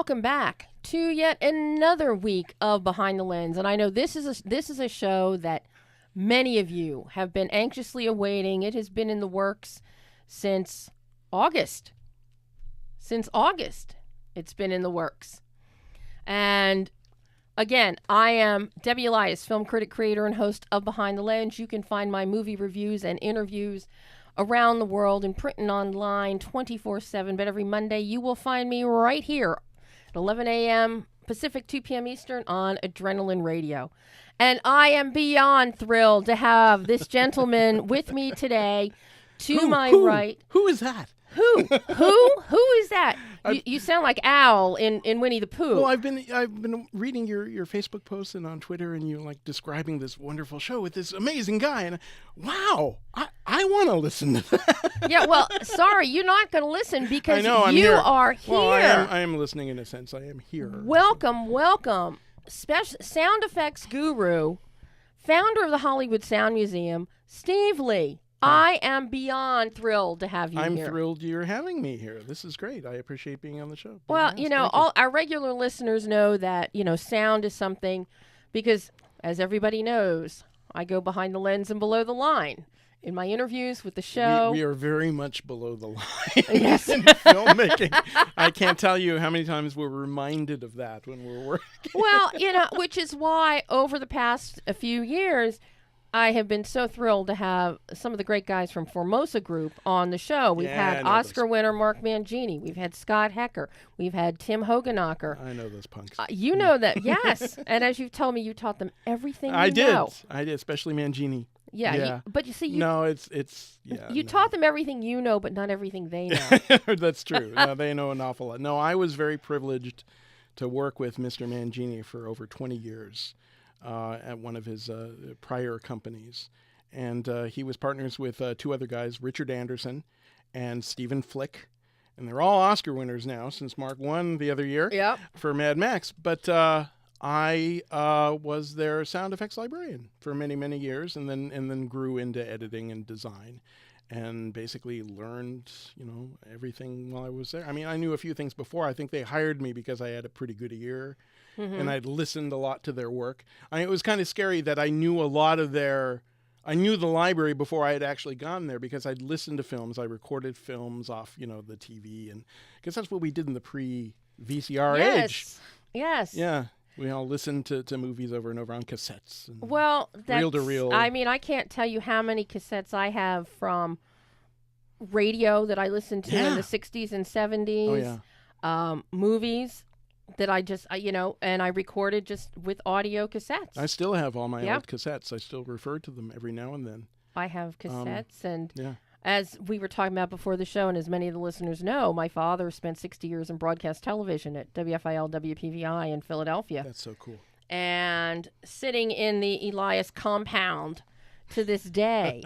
welcome back to yet another week of Behind the Lens. And I know this is a show that many of you have been anxiously awaiting. It has been in the works since August. Since August, it's been in the works. And again, I am Debbie Elias, film critic, creator, and host of Behind the Lens. You can find my movie reviews and interviews around the world in print and online 24/7. But every Monday, you will find me right here at 11 a.m. Pacific, 2 p.m. Eastern on Adrenaline Radio. And I am beyond thrilled to have this gentleman with me today. To my right. Who is that? Who is that? You sound like Owl in Winnie the Pooh. Well, I've been reading your Facebook posts and on Twitter, and you're like describing this wonderful show with this amazing guy, and wow, I want to listen to that. Yeah, well, sorry, you're not going to listen because I'm you here. are here. Well, I am listening in a sense. I am here. Welcome. Special sound effects guru, founder of the Hollywood Sound Museum, Steve Lee. I am beyond thrilled to have you here. I'm thrilled you're having me here. This is great. I appreciate being on the show. Well, yes, all our regular listeners know that, sound is something because, as everybody knows, I go behind the lens and below the line. In my interviews with the show. We are very much below the line yes. in filmmaking. I can't tell you how many times we're reminded of that when we're working. Well, which is why over the past a few years, I have been so thrilled to have some of the great guys from Formosa Group on the show. We've had Oscar winner Mark Mangini. We've had Scott Hecker. We've had Tim Hoganacker. I know those punks. You know that, yes. And as you've told me, you taught them everything I did, know. Especially Mangini. Yeah. But you see, you taught them everything you know, but not everything they know. That's true. No, they know an awful lot. No, I was very privileged to work with Mr. Mangini for over 20 years. At one of his prior companies. And he was partners with two other guys, Richard Anderson and Stephen Flick. And they're all Oscar winners now since Mark won the other year for Mad Max. But I was their sound effects librarian for many, many years and then grew into editing and design and basically learned, everything while I was there. I mean, I knew a few things before. I think they hired me because I had a pretty good ear. Mm-hmm. And I'd listened a lot to their work. It was kind of scary that I knew I knew the library before I had actually gone there because I'd listened to films. I recorded films off, the TV. And because that's what we did in the pre-VCR age. Yes. Yeah. We all listened to movies over and over on cassettes. And reel to reel. I mean, I can't tell you how many cassettes I have from radio that I listened to in the 60s and 70s. Oh, yeah. Movies that I just, and I recorded just with audio cassettes. I still have all my old cassettes. I still refer to them every now and then. I have cassettes. As we were talking about before the show, and as many of the listeners know, my father spent 60 years in broadcast television at WFIL, WPVI in Philadelphia. That's so cool. And sitting in the Elias compound to this day,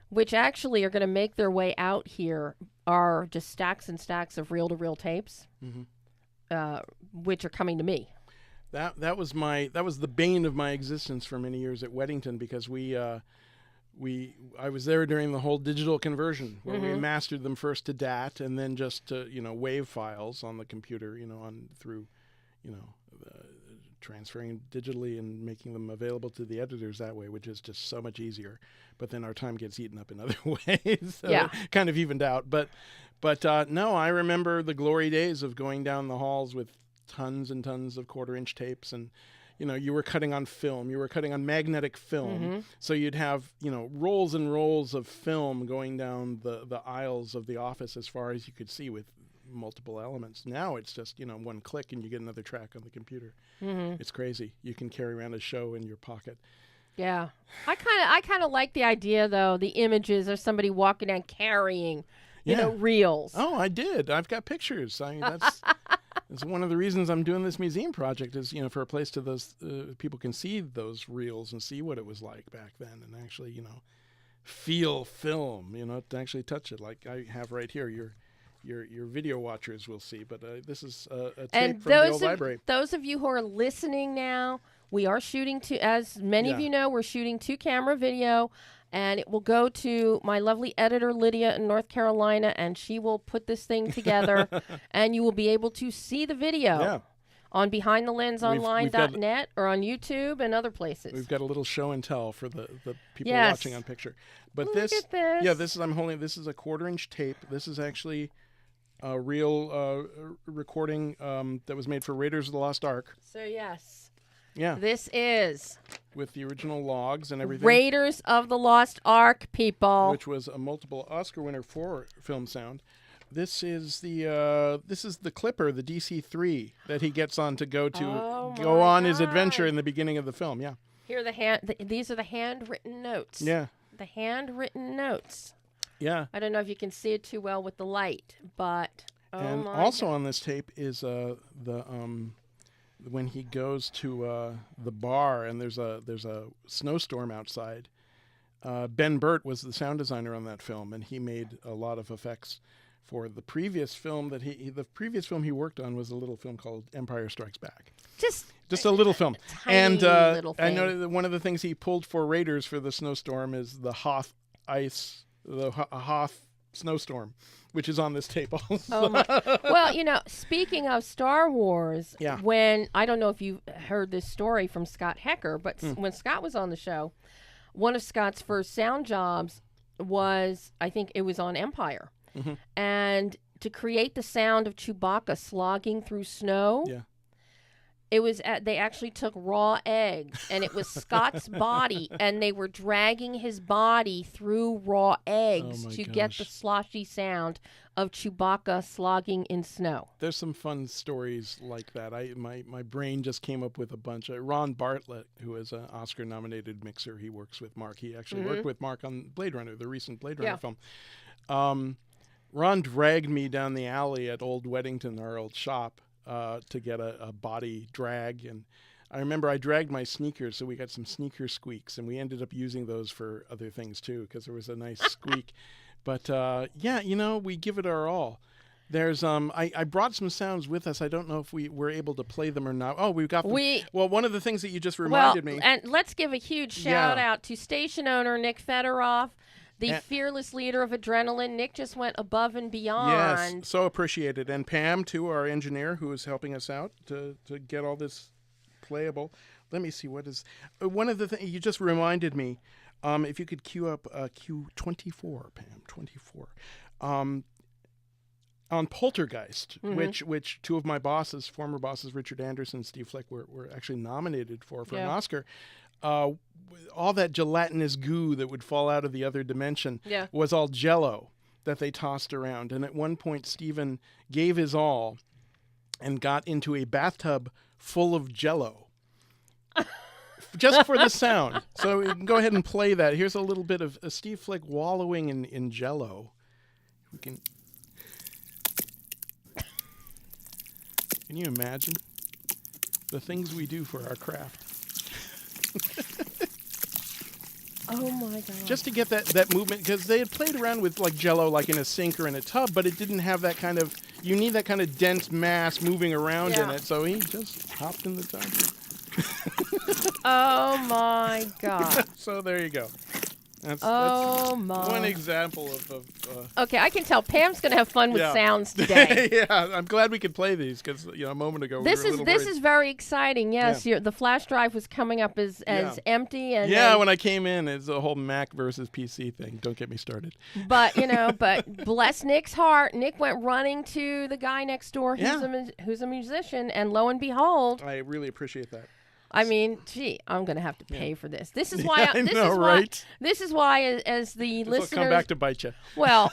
which actually are going to make their way out here, are just stacks and stacks of reel-to-reel tapes. Mm-hmm. Which are coming to me. That was the bane of my existence for many years at Weddington because I was there during the whole digital conversion where we mastered them first to DAT and then just to WAV files on the computer through transferring digitally and making them available to the editors that way, which is just so much easier. But then our time gets eaten up in other ways, so it kind of evened out. But no, I remember the glory days of going down the halls with tons and tons of 1/4-inch tapes, and you were cutting on film, you were cutting on magnetic film, so you'd have rolls and rolls of film going down the aisles of the office as far as you could see with multiple elements. Now it's just one click and you get another track on the computer. It's crazy. You can carry around a show in your pocket. Yeah, I kind of like the idea though. The images of somebody walking down carrying reels. Oh, I did. I've got pictures. That's one of the reasons I'm doing this museum project is, for a place to those people can see those reels and see what it was like back then and actually, feel film, to actually touch it like I have right here. Your video watchers will see, but this is a tape from the old library. Those of you who are listening now, we are shooting as many of you know, we're shooting 2-camera video. and it will go to my lovely editor, Lydia, in North Carolina, and she will put this thing together, and you will be able to see the video on BehindTheLensOnline.net or on YouTube and other places. We've got a little show and tell for the people watching on picture. But Look at this. Yeah, this is a 1/4-inch tape. This is actually a real recording that was made for Raiders of the Lost Ark. So yes. Yeah. This is with the original logs and everything. Raiders of the Lost Ark, people. Which was a multiple Oscar winner for film sound. This is the Clipper, the DC-3 that he gets on to go on his adventure in the beginning of the film. Yeah. Here these are the handwritten notes. Yeah. The handwritten notes. Yeah. I don't know if you can see it too well with the light, but and also on this tape is when he goes to the bar and there's a snowstorm outside. Ben Burt was the sound designer on that film, and he made a lot of effects for the previous film he worked on was a little film called Empire Strikes Back. Just a little film. Tiny little thing. I know that one of the things he pulled for Raiders for the snowstorm is the Hoth snowstorm, which is on this tape also. Well, speaking of Star Wars, yeah. When I don't know if you heard this story from Scott Hecker, but when Scott was on the show, one of Scott's first sound jobs was, I think it was on Empire. Mm-hmm. And to create the sound of Chewbacca slogging through snow, it was they actually took raw eggs, and it was Scott's body, and they were dragging his body through raw eggs to get the sloshy sound of Chewbacca slogging in snow. There's some fun stories like that. My brain just came up with a bunch. Ron Bartlett, who is an Oscar-nominated mixer, he works with Mark. He actually worked with Mark on Blade Runner, the recent Blade Runner film. Ron dragged me down the alley at Old Weddington, our old shop, to get a body drag. And I remember I dragged my sneakers, so we got some sneaker squeaks, and we ended up using those for other things too, because there was a nice squeak. But we give it our all. There's I brought some sounds with us. I don't know if we were able to play them or not. Oh, we've got them. Well, one of the things that you just reminded me. And let's give a huge shout out to station owner Nick Fedoroff, the fearless leader of Adrenaline. Nick just went above and beyond. Yes, so appreciated. And Pam, too, our engineer, who is helping us out to get all this playable. Let me see, what is... one of the things... You just reminded me, if you could cue up Q24, Pam, 24. On Poltergeist, which two of my bosses, former bosses, Richard Anderson and Steve Flick, were actually nominated for an Oscar. All that gelatinous goo that would fall out of the other dimension was all Jell-O that they tossed around. And at one point, Steven gave his all and got into a bathtub full of Jell-O. Just for the sound. So we can go ahead and play that. Here's a little bit of Steve Flick wallowing in Jell-O. We can you imagine the things we do for our craft? Oh my God. Just to get that movement, because they had played around with like Jell-O like in a sink or in a tub, but it didn't have that kind of, you need that kind of dense mass moving around in it, so he just hopped in the tub. Oh my God. So there you go. That's one example of okay, I can tell Pam's going to have fun with sounds today. Yeah, I'm glad we could play these because a moment ago this we were a little this worried. is very exciting. Yes, the flash drive was coming up as empty, and when I came in, it's a whole Mac versus PC thing. Don't get me started. But but bless Nick's heart, Nick went running to the guy next door who's a musician, and lo and behold, I really appreciate that. I mean, gee, I'm going to have to pay for this. This is why This is why, as the listeners, will come back to bite you. Well,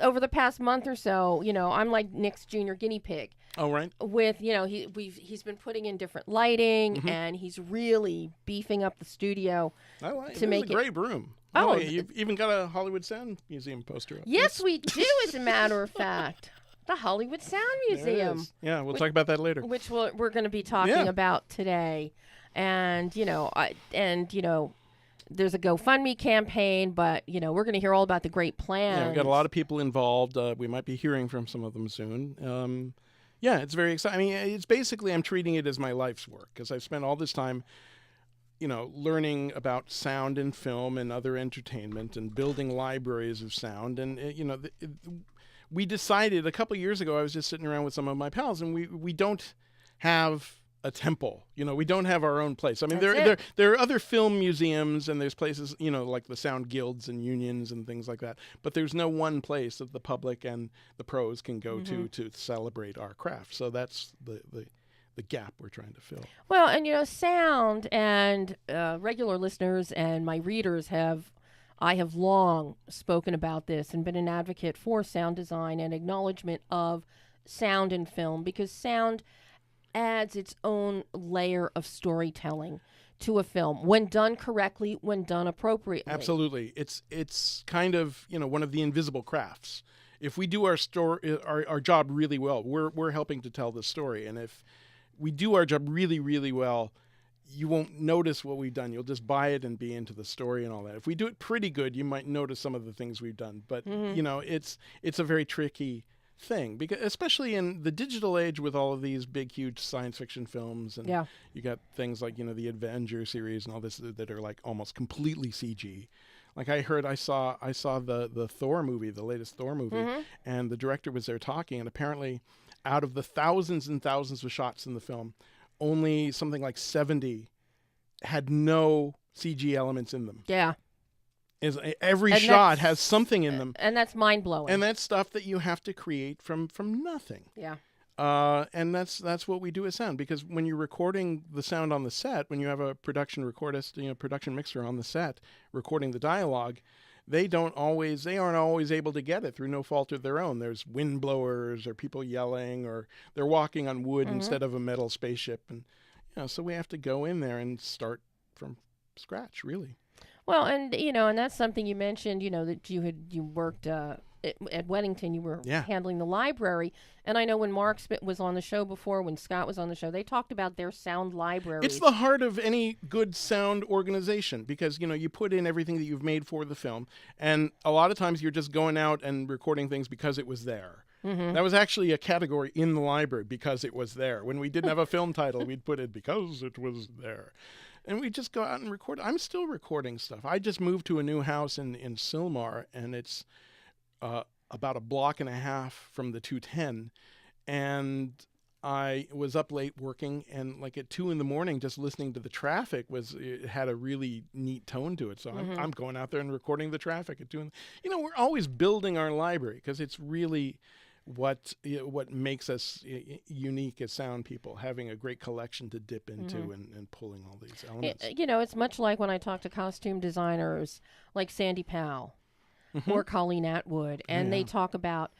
over the past month or so, I'm like Nick's junior guinea pig. Oh, right. With he's been putting in different lighting, and he's really beefing up the studio to make it a great room. Oh, you've even got a Hollywood Sound Museum poster up. Yes, we do. As a matter of fact. The Hollywood Sound Museum. Yeah, we'll talk about that later. Which we're going to be talking about today. And, there's a GoFundMe campaign, but, we're going to hear all about the great plans. Yeah, we've got a lot of people involved. We might be hearing from some of them soon. It's very exciting. I mean, it's basically I'm treating it as my life's work because I've spent all this time learning about sound and film and other entertainment and building libraries of sound. And, we decided a couple years ago, I was just sitting around with some of my pals, and we don't have a temple. We don't have our own place. I mean, there are other film museums, and there's places, like the sound guilds and unions and things like that. But there's no one place that the public and the pros can go to celebrate our craft. So that's the gap we're trying to fill. Well, and sound, and regular listeners and my readers I have long spoken about this and been an advocate for sound design and acknowledgement of sound in film, because sound adds its own layer of storytelling to a film when done correctly, when done appropriately. Absolutely. It's kind of, one of the invisible crafts. If we do our job really well, we're helping to tell the story. And if we do our job really, really well, you won't notice what we've done. You'll just buy it and be into the story and all that. If we do it pretty good, you might notice some of the things we've done. But, it's a very tricky thing, because especially in the digital age with all of these big, huge science fiction films. And you got things like, the Avengers series and all this that are like almost completely CG. Like I saw the Thor movie, the latest Thor movie, and the director was there talking, and apparently out of the thousands and thousands of shots in the film, only something like 70 had no CG elements in them. Yeah. Every shot has something in them. And that's mind-blowing. And that's stuff that you have to create from nothing. Yeah. And that's what we do with sound, because when you're recording the sound on the set, when you have a production recordist, production mixer on the set recording the dialogue, they aren't always able to get it through no fault of their own. There's wind blowers or people yelling, or they're walking on wood instead of a metal spaceship. And, so we have to go in there and start from scratch, really. Well, and, and that's something you mentioned, that you worked at Weddington, you were handling the library. And I know when Mark was on the show before, when Scott was on the show, they talked about their sound library. It's the heart of any good sound organization, because, you put in everything that you've made for the film. And a lot of times you're just going out and recording things because it was there. That was actually a category in the library, because it was there. When we didn't have a film title, we'd put it because it was there. And we just go out and record. I'm still recording stuff. I just moved to a new house in Sylmar, and it's about a block and a half from the 210. And I was up late working, and like at 2 a.m, just listening to the traffic it had a really neat tone to it. So I'm going out there and recording the traffic at 2 we're always building our library, because it's really what makes us unique as sound people, having a great collection to dip into and pulling all these elements. It's much like when I talk to costume designers like Sandy Powell or Colleen Atwood, and they talk about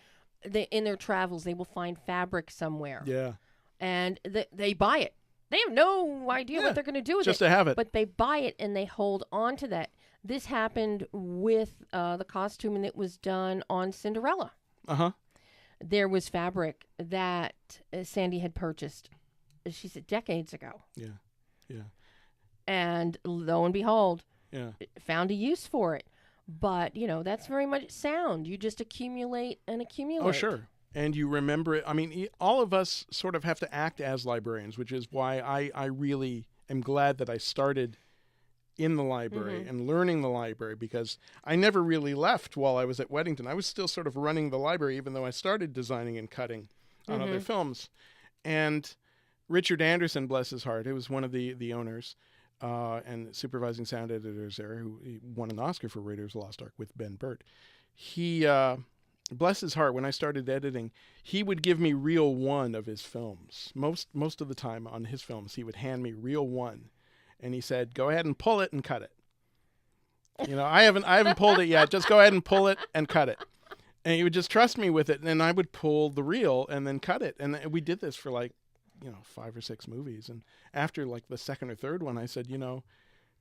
in their travels they will find fabric somewhere. Yeah. And they buy it. They have no idea what they're going to do with it. Just to have it. But they buy it and they hold on to that. This happened with the costume that was done on Cinderella. Uh-huh. There was fabric that Sandy had purchased, she said, decades ago. Yeah, yeah. And lo and behold, found a use for it. But, that's very much sound. You just accumulate and accumulate. Oh, sure. And you remember it. I mean, all of us sort of have to act as librarians, which is why I really am glad that I started in the library and learning the library, because I never really left while I was at Weddington. I was still sort of running the library, even though I started designing and cutting on other films. And Richard Anderson, bless his heart, who was one of the owners and supervising sound editors there, who won an Oscar for Raiders of the Lost Ark with Ben Burt. He, bless his heart, when I started editing, he would give me reel 1 of his films. Most of the time on his films, he would hand me reel 1. And he said, "Go ahead and pull it and cut it." I haven't pulled it yet. Just go ahead and pull it and cut it. And he would just trust me with it. And then I would pull the reel and then cut it. And we did this for 5 or 6 movies. And after the second or third one, I said,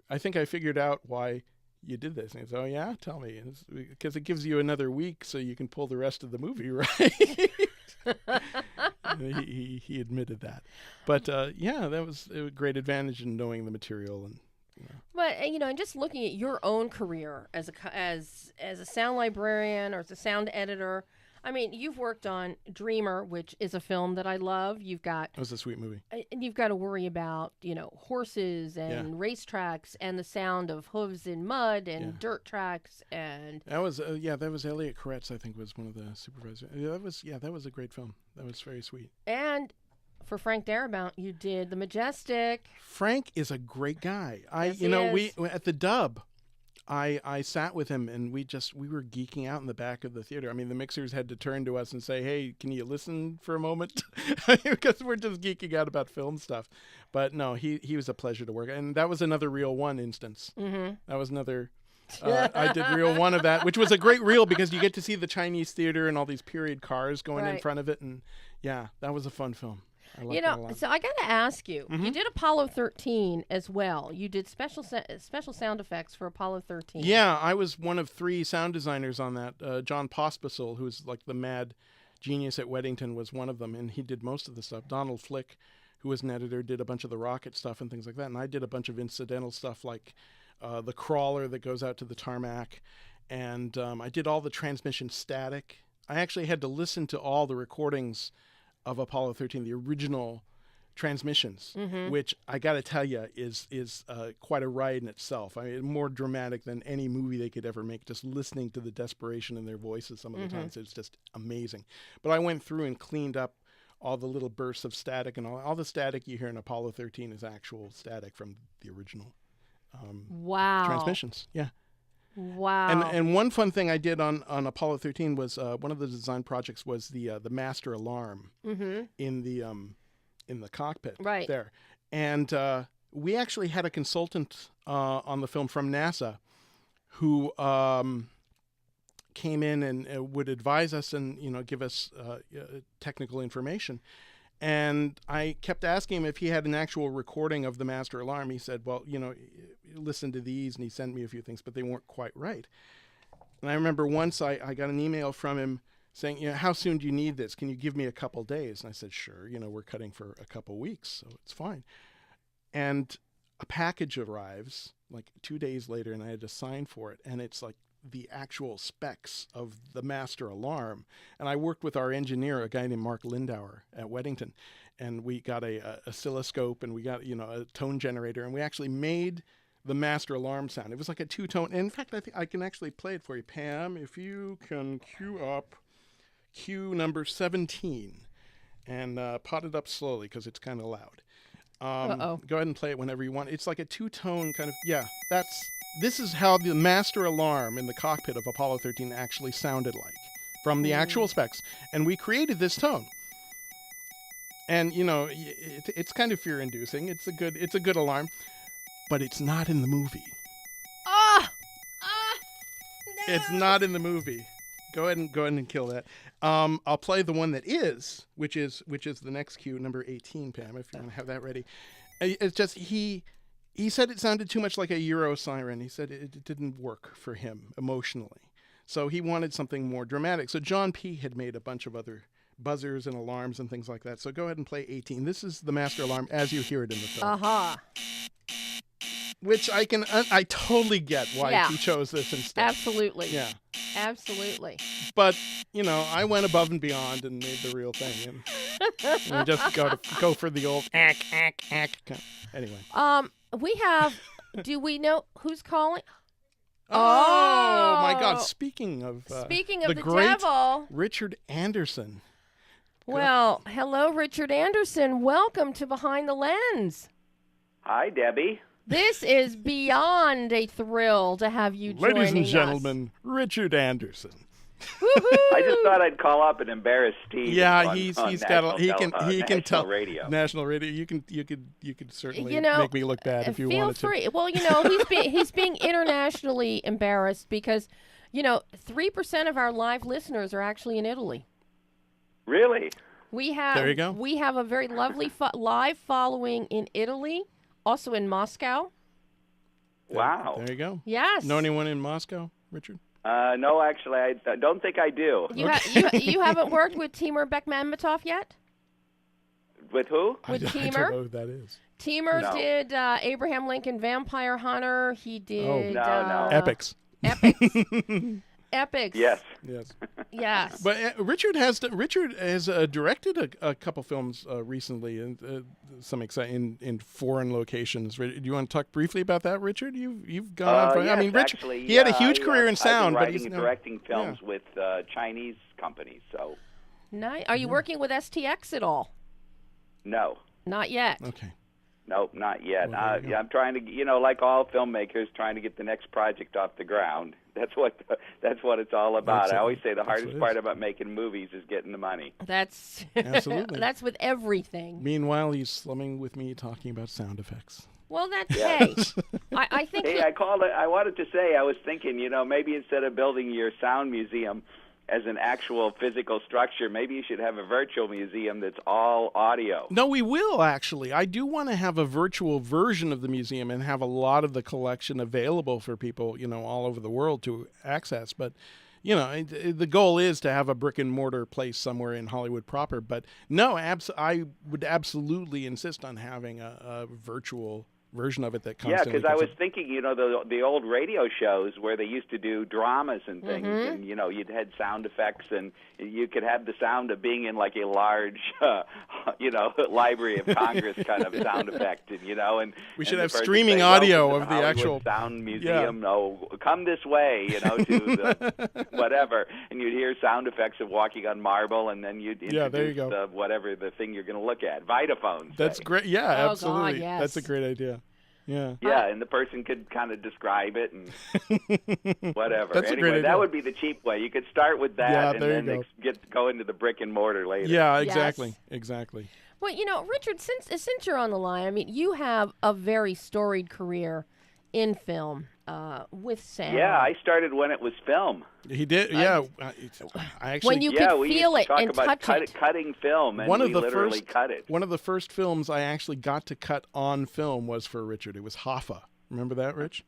I think I figured out why you did this. And he said, "Oh yeah, tell me." Because it gives you another week so you can pull the rest of the movie, right? He admitted that. But that was a great advantage in knowing the material. And But and just looking at your own career as a sound librarian or as a sound editor, I mean, you've worked on Dreamer, which is a film that I love. You've got That was a sweet movie. and you've got to worry about, horses and racetracks and the sound of hooves in mud and dirt tracks and That was that was Elliot Koretz, I think, was one of the supervisors. That was a great film. That was very sweet. and for Frank Darabont, you did The Majestic. Frank is a great guy. Yes, he is. We at the Dub, I sat with him and we were geeking out in the back of the theater. I mean, the mixers had to turn to us and say, "Hey, can you listen for a moment?" Because we're just geeking out about film stuff. But no, he was a pleasure to work, and that was another Reel 1 instance. Mm-hmm. That was another. I did Reel 1 of that, which was a great reel because you get to see the Chinese theater and all these period cars going in front of it, and that was a fun film. I liked that a lot. So I got to ask you, you did Apollo 13 as well. You did special sound effects for Apollo 13. Yeah, I was one of 3 sound designers on that. John Pospisil, who's like the mad genius at Weddington, was one of them, and he did most of the stuff. Donald Flick, who was an editor, did a bunch of the rocket stuff and things like that, and I did a bunch of incidental stuff like the crawler that goes out to the tarmac, and I did all the transmission static. I actually had to listen to all the recordings of Apollo 13, the original transmissions, which I got to tell you is quite a ride in itself. I mean, more dramatic than any movie they could ever make. Just listening to the desperation in their voices some of the times, it's just amazing. But I went through and cleaned up all the little bursts of static, and all the static you hear in Apollo 13 is actual static from the original transmissions. Yeah. Wow. And one fun thing I did on Apollo 13 was one of the design projects was the master alarm in the cockpit there. And we actually had a consultant on the film from NASA who came in and would advise us and give us technical information. And I kept asking him if he had an actual recording of the master alarm. He said, well, listen to these, and he sent me a few things, but they weren't quite right. And I remember once I got an email from him saying, how soon do you need this? Can you give me a couple days? And I said, sure, we're cutting for a couple weeks, so it's fine. And a package arrives like 2 days later, and I had to sign for it, and it's like the actual specs of the master alarm. And I worked with our engineer, a guy named Mark Lindauer at Weddington, and we got a oscilloscope, and we got a tone generator, and we actually made the master alarm sound. It was like a 2-tone. And in fact, I think I can actually play it for you. Pam, if you can cue up cue number 17 and pot it up slowly because it's kind of loud. Go ahead and play it whenever you want. It's like a 2-tone kind of, this is how the master alarm in the cockpit of Apollo 13 actually sounded like from the actual specs. And we created this tone. And, it's kind of fear-inducing. It's a good alarm, but it's not in the movie. No. It's not in the movie. Go ahead and kill that. I'll play the one that is, which is the next cue, number 18, Pam, if you want to have that ready. It's just he said it sounded too much like a Euro siren. He said it didn't work for him emotionally. So he wanted something more dramatic. So John P. had made a bunch of other buzzers and alarms and things like that. So go ahead and play 18. This is the master alarm as you hear it in the film. Which I totally get why he chose this instead. Absolutely. Yeah. Absolutely. But, I went above and beyond and made the real thing. And just go for the old ack. Anyway. Do we know who's calling? Oh my God. Speaking of the great devil. Richard Anderson. Well, hello, Richard Anderson. Welcome to Behind the Lens. Hi, Debbie. This is beyond a thrill to have you joining us. Ladies and gentlemen, Richard Anderson. Woo-hoo! I just thought I'd call up and embarrass Steve. Yeah, he's got he can tell radio. National radio. You could certainly make me look bad if you wanted to. Feel free. Well, he's being internationally embarrassed because 3% of our live listeners are actually in Italy. Really? There you go. We have a very lovely live following in Italy, also in Moscow. Wow. There you go. Yes. Know anyone in Moscow, Richard? No, actually, I don't think I do. You haven't worked with Timur Bekmambetov yet? With who? With I Timur? don't know who that is. Timur did Abraham Lincoln Vampire Hunter. He did no. Epics. epics. Yes. Yes. Yes. But Richard has directed a couple films recently, and some exciting in foreign locations. Do you want to talk briefly about that, Richard? You've gone. Yes, I mean, Richard. Actually, he had a huge career in sound, I've but been he's writing and directing films with Chinese companies. So. Nice. Are you working with STX at all? No. Not yet. Okay. Nope, not yet. Well, I'm trying to, like all filmmakers, trying to get the next project off the ground. That's what it's all about. I always say the hardest part about making movies is getting the money. That's absolutely. That's with everything. Meanwhile, he's slumming with me talking about sound effects. Well, that's hey. I think. Hey, I wanted to say, I was thinking, maybe instead of building your sound museum as an actual physical structure, maybe you should have a virtual museum that's all audio. No, we will, actually. I do want to have a virtual version of the museum and have a lot of the collection available for people, all over the world to access. But, the goal is to have a brick and mortar place somewhere in Hollywood proper. But no, I would absolutely insist on having a virtual version of it that constantly. Yeah, because I was thinking, the old radio shows where they used to do dramas and things, and you'd had sound effects, and you could have the sound of being in like a large, Library of Congress kind of sound effect, and we should and have the person streaming say, audio "Welcome of to the Hollywood actual sound museum. No, come this way, to the whatever, and you'd hear sound effects of walking on marble, and then you'd introduce there you go. whatever the thing you're going to look at, Vitaphone. That's great. Yeah, oh, absolutely. God, yes. That's a great idea. Yeah. Yeah, and the person could kind of describe it and whatever. That's a great idea. That would be the cheap way. You could start with that and then go into the brick and mortar later. Yeah, exactly. Yes. Exactly. Well, Richard, since you're on the line, I mean, you have a very storied career in film with sound. Yeah, I started when it was film. He did. Yeah, I actually. When you could we feel used it to and talk about touch it. cutting film, and we literally cut it. One of the first films I actually got to cut on film was for Richard. It was Hoffa. Remember that, Rich?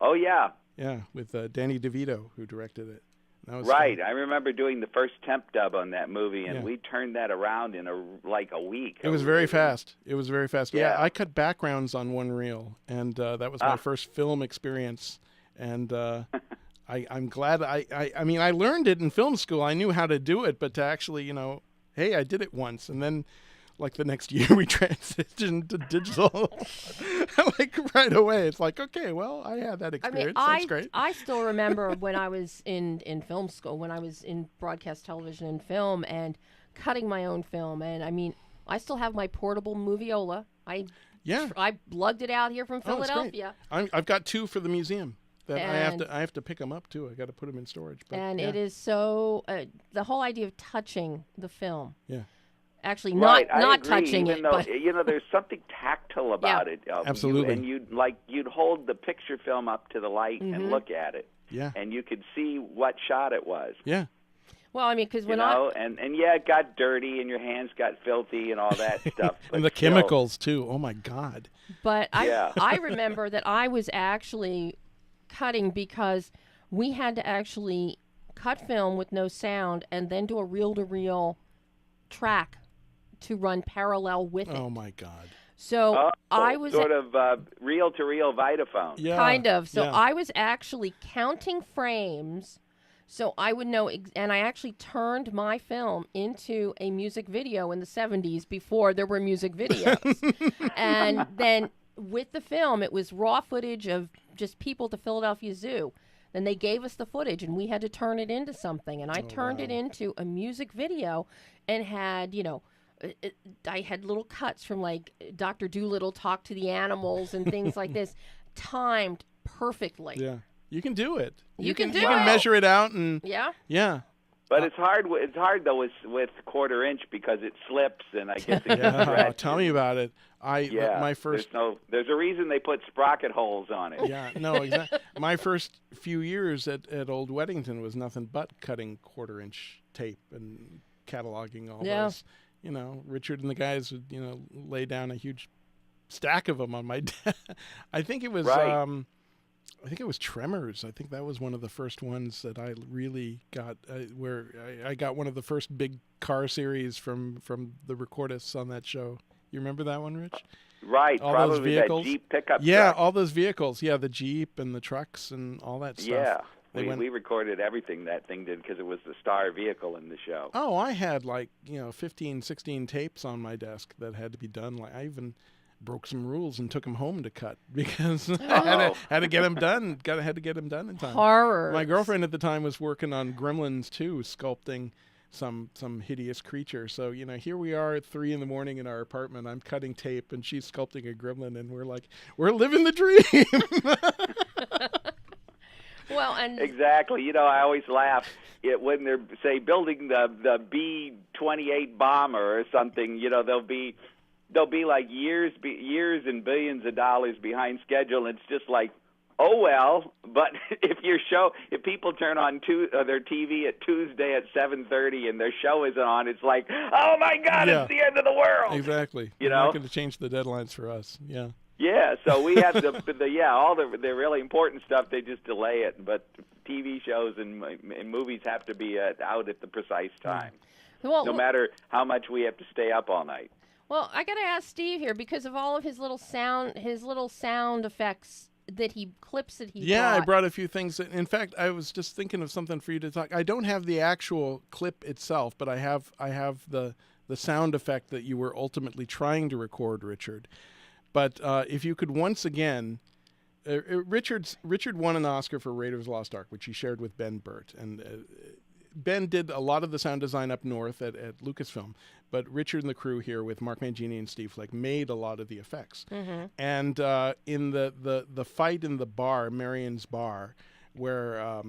Oh yeah. Yeah, with Danny DeVito, who directed it. That was right. fun. I remember doing the first temp dub on that movie, and we turned that around in a week. It was very fast. It was very fast. Yeah. I cut backgrounds on one reel, and that was my first film experience. And I'm glad. I mean, I learned it in film school. I knew how to do it, but to actually, hey, I did it once, and then. Like the next year, we transitioned to digital. Like right away, it's like, okay, well, I had that experience. That's great. I still remember when I was in film school, when I was in broadcast television and film, and cutting my own film. And I mean, I still have my portable moviola. I lugged it out here from Philadelphia. I've got two for the museum. That I have to pick them up too. I got to put them in storage. But, it is so the whole idea of touching the film. Yeah. Actually, right, not agree, touching even it, though, but there's something tactile about it. Absolutely. And you'd hold the picture film up to the light and look at it. Yeah. And you could see what shot it was. Yeah. Well, I mean, because when it got dirty and your hands got filthy and all that stuff. And the chemicals too. Oh my God. But I remember that I was actually cutting because we had to actually cut film with no sound and then do a reel-to-reel track to run parallel with it. Oh my God. So I was sort of reel-to-reel Vitaphone. Yeah. Kind of. So I was actually counting frames so I would know, and I actually turned my film into a music video in the 70s before there were music videos. And then with the film, it was raw footage of just people at the Philadelphia Zoo. Then they gave us the footage, and we had to turn it into something. And I turned it into a music video and had, I had little cuts from like Dr. Dolittle Talk to the Animals and things like this, timed perfectly. Yeah, you can do it. You can measure it out and yeah. But it's hard. It's hard though with quarter inch because it slips and I guess it gets stretched. Tell me about it. My first. There's a reason they put sprocket holes on it. Yeah, no, exactly. My first few years at Old Weddington was nothing but cutting quarter-inch tape and cataloging all those. Richard and the guys would lay down a huge stack of them on my desk. I think it was I think it was Tremors. I think that was one of the first ones that I really got, where I got one of the first big car series from the recordists on that show. You remember that one, Rich? Right, all probably those vehicles. That Jeep pickup truck. truck. All those vehicles. Yeah, the Jeep and the trucks and all that stuff. Yeah. We recorded everything that thing did because it was the star vehicle in the show. Oh, I had 15, 16 tapes on my desk that had to be done. Like I even broke some rules and took them home to cut because I had to get them done. Had to get them done in time. Horror. My girlfriend at the time was working on Gremlins 2, sculpting some hideous creature. So here we are at 3 a.m. in our apartment. I'm cutting tape and she's sculpting a gremlin, and we're living the dream. Well, and exactly. I always laugh when they're say building the B-28 bomber or something. They'll be like years and billions of dollars behind schedule. And it's just like, oh well. But if people turn on their TV at Tuesday at 7:30 and their show isn't on, it's like, oh my God, It's the end of the world. Exactly. You're not going to change the deadlines for us. Yeah. Yeah, so we have all the really important stuff. They just delay it, but TV shows and movies have to be out at the precise time, no matter how much we have to stay up all night. Well, I got to ask Steve here because of all of his little sound effects that he clips that he. Yeah, brought. I brought a few things. In fact, I was just thinking of something for you to talk. I don't have the actual clip itself, but I have the sound effect that you were ultimately trying to record, Richard. But if you could once again, Richard won an Oscar for Raiders of the Lost Ark, which he shared with Ben Burt. And Ben did a lot of the sound design up north at Lucasfilm. But Richard and the crew here with Mark Mangini and Steve Fleck made a lot of the effects. Mm-hmm. And in the fight in the bar, Marion's bar, where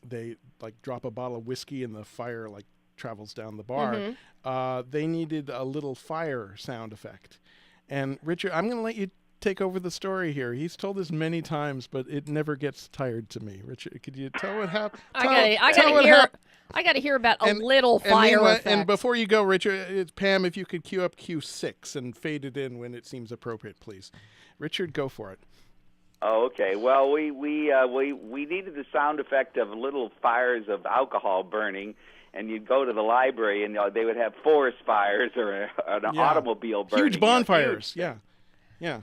they drop a bottle of whiskey and the fire travels down the bar, mm-hmm. They needed a little fire sound effect. And Richard, I'm going to let you take over the story here. He's told this many times, but it never gets tired to me. Richard, could you tell what happened? I got to hear about a little fire effect. And before you go, Richard, Pam, if you could cue up Q6 and fade it in when it seems appropriate, please. Richard, go for it. Oh, okay. Well, we needed the sound effect of little fires of alcohol burning. And you'd go to the library, and they would have forest fires or an automobile burning. Huge bonfires, yeah.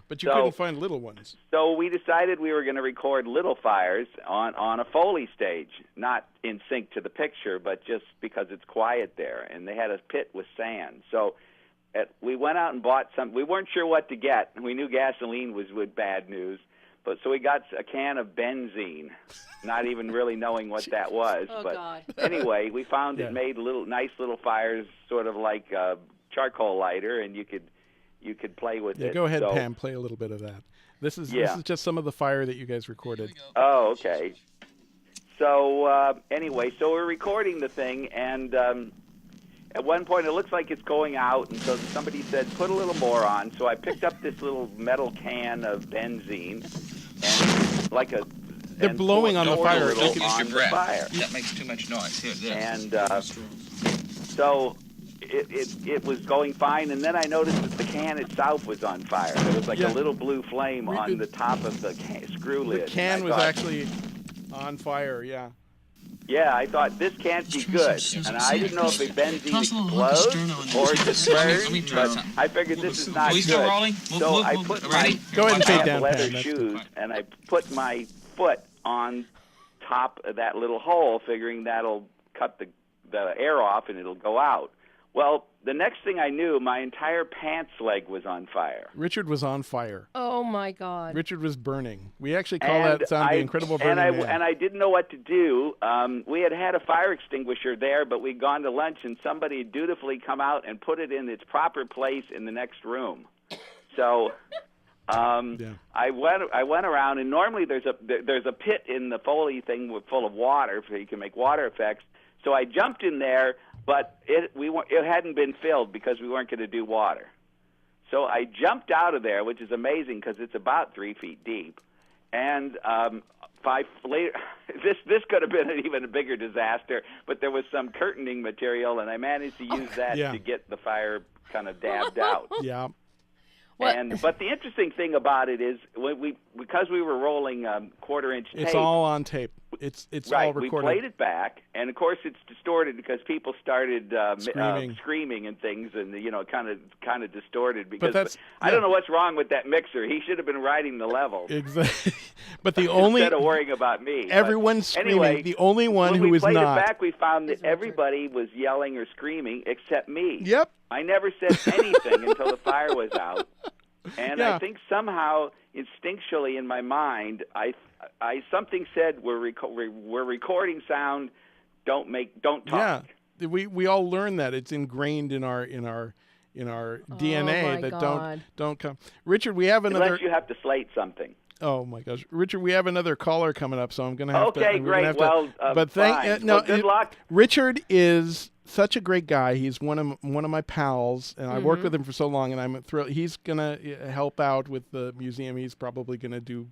But you couldn't find little ones. So we decided we were going to record little fires on a Foley stage, not in sync to the picture, but just because it's quiet there. And they had a pit with sand. So we went out and bought some. We weren't sure what to get. We knew gasoline was bad news. So we got a can of benzene, not even really knowing what that was. God. Anyway, we found it made nice little fires, sort of like a charcoal lighter, and you could play with it. Go ahead, Pam. Play a little bit of that. This is just some of the fire that you guys recorded. Oh, okay. So anyway, we're recording the thing, and at one point it looks like it's going out, and so somebody said, put a little more on. So I picked up this little metal can of benzene, and they're blowing on the fire. Don't use your breath. That makes too much noise. Here, and so it was going fine, and then I noticed that the can itself was on fire. There was a little blue flame on the top of the screw lid. The can was actually on fire, yeah. Yeah, I thought this can't be good, and I didn't know if the benzene explodes or just burns, but I figured this is not good. So I put my leather shoes, and I put my foot on top of that little hole, figuring that'll cut the air off and it'll go out. Well, the next thing I knew, my entire pants leg was on fire. Richard was on fire. Oh, my God. Richard was burning. We actually call that sound the incredible burning man. And I didn't know what to do. We had a fire extinguisher there, but we'd gone to lunch, and somebody had dutifully come out and put it in its proper place in the next room. So I went around, and normally there's a pit in the Foley thing full of water, so you can make water effects. So I jumped in there, but it hadn't been filled because we weren't going to do water. So I jumped out of there, which is amazing because it's about 3 feet deep. And later, this could have been an even bigger disaster, but there was some curtaining material, and I managed to use that to get the fire kind of dabbed out. Yeah. But the interesting thing about it is because we were rolling quarter-inch tape. It's all on tape. It's right. all recorded. We played it back, and of course it's distorted because people started screaming and things, and kind of distorted. Because that's, I don't know what's wrong with that mixer. He should have been writing the levels. Exactly. But the only instead of worrying about me. Everyone's screaming. Anyway, the only one when who we is played not. it back, we found that everybody was yelling or screaming except me. Yep. I never said anything until the fire was out, and Yeah. I think somehow instinctually in my mind, I something said we're recording sound. Don't talk. Yeah, we all learn that. It's ingrained in our DNA that don't come. Richard, we have another. Unless you have to slate something. Oh my gosh, Richard, we have another caller coming up, so I'm going to have to. Okay, great. Well, but fine. Good luck. Richard is such a great guy. He's one of my pals, and I've worked with him for so long, and I'm thrilled. He's going to help out with the museum. He's probably going to do.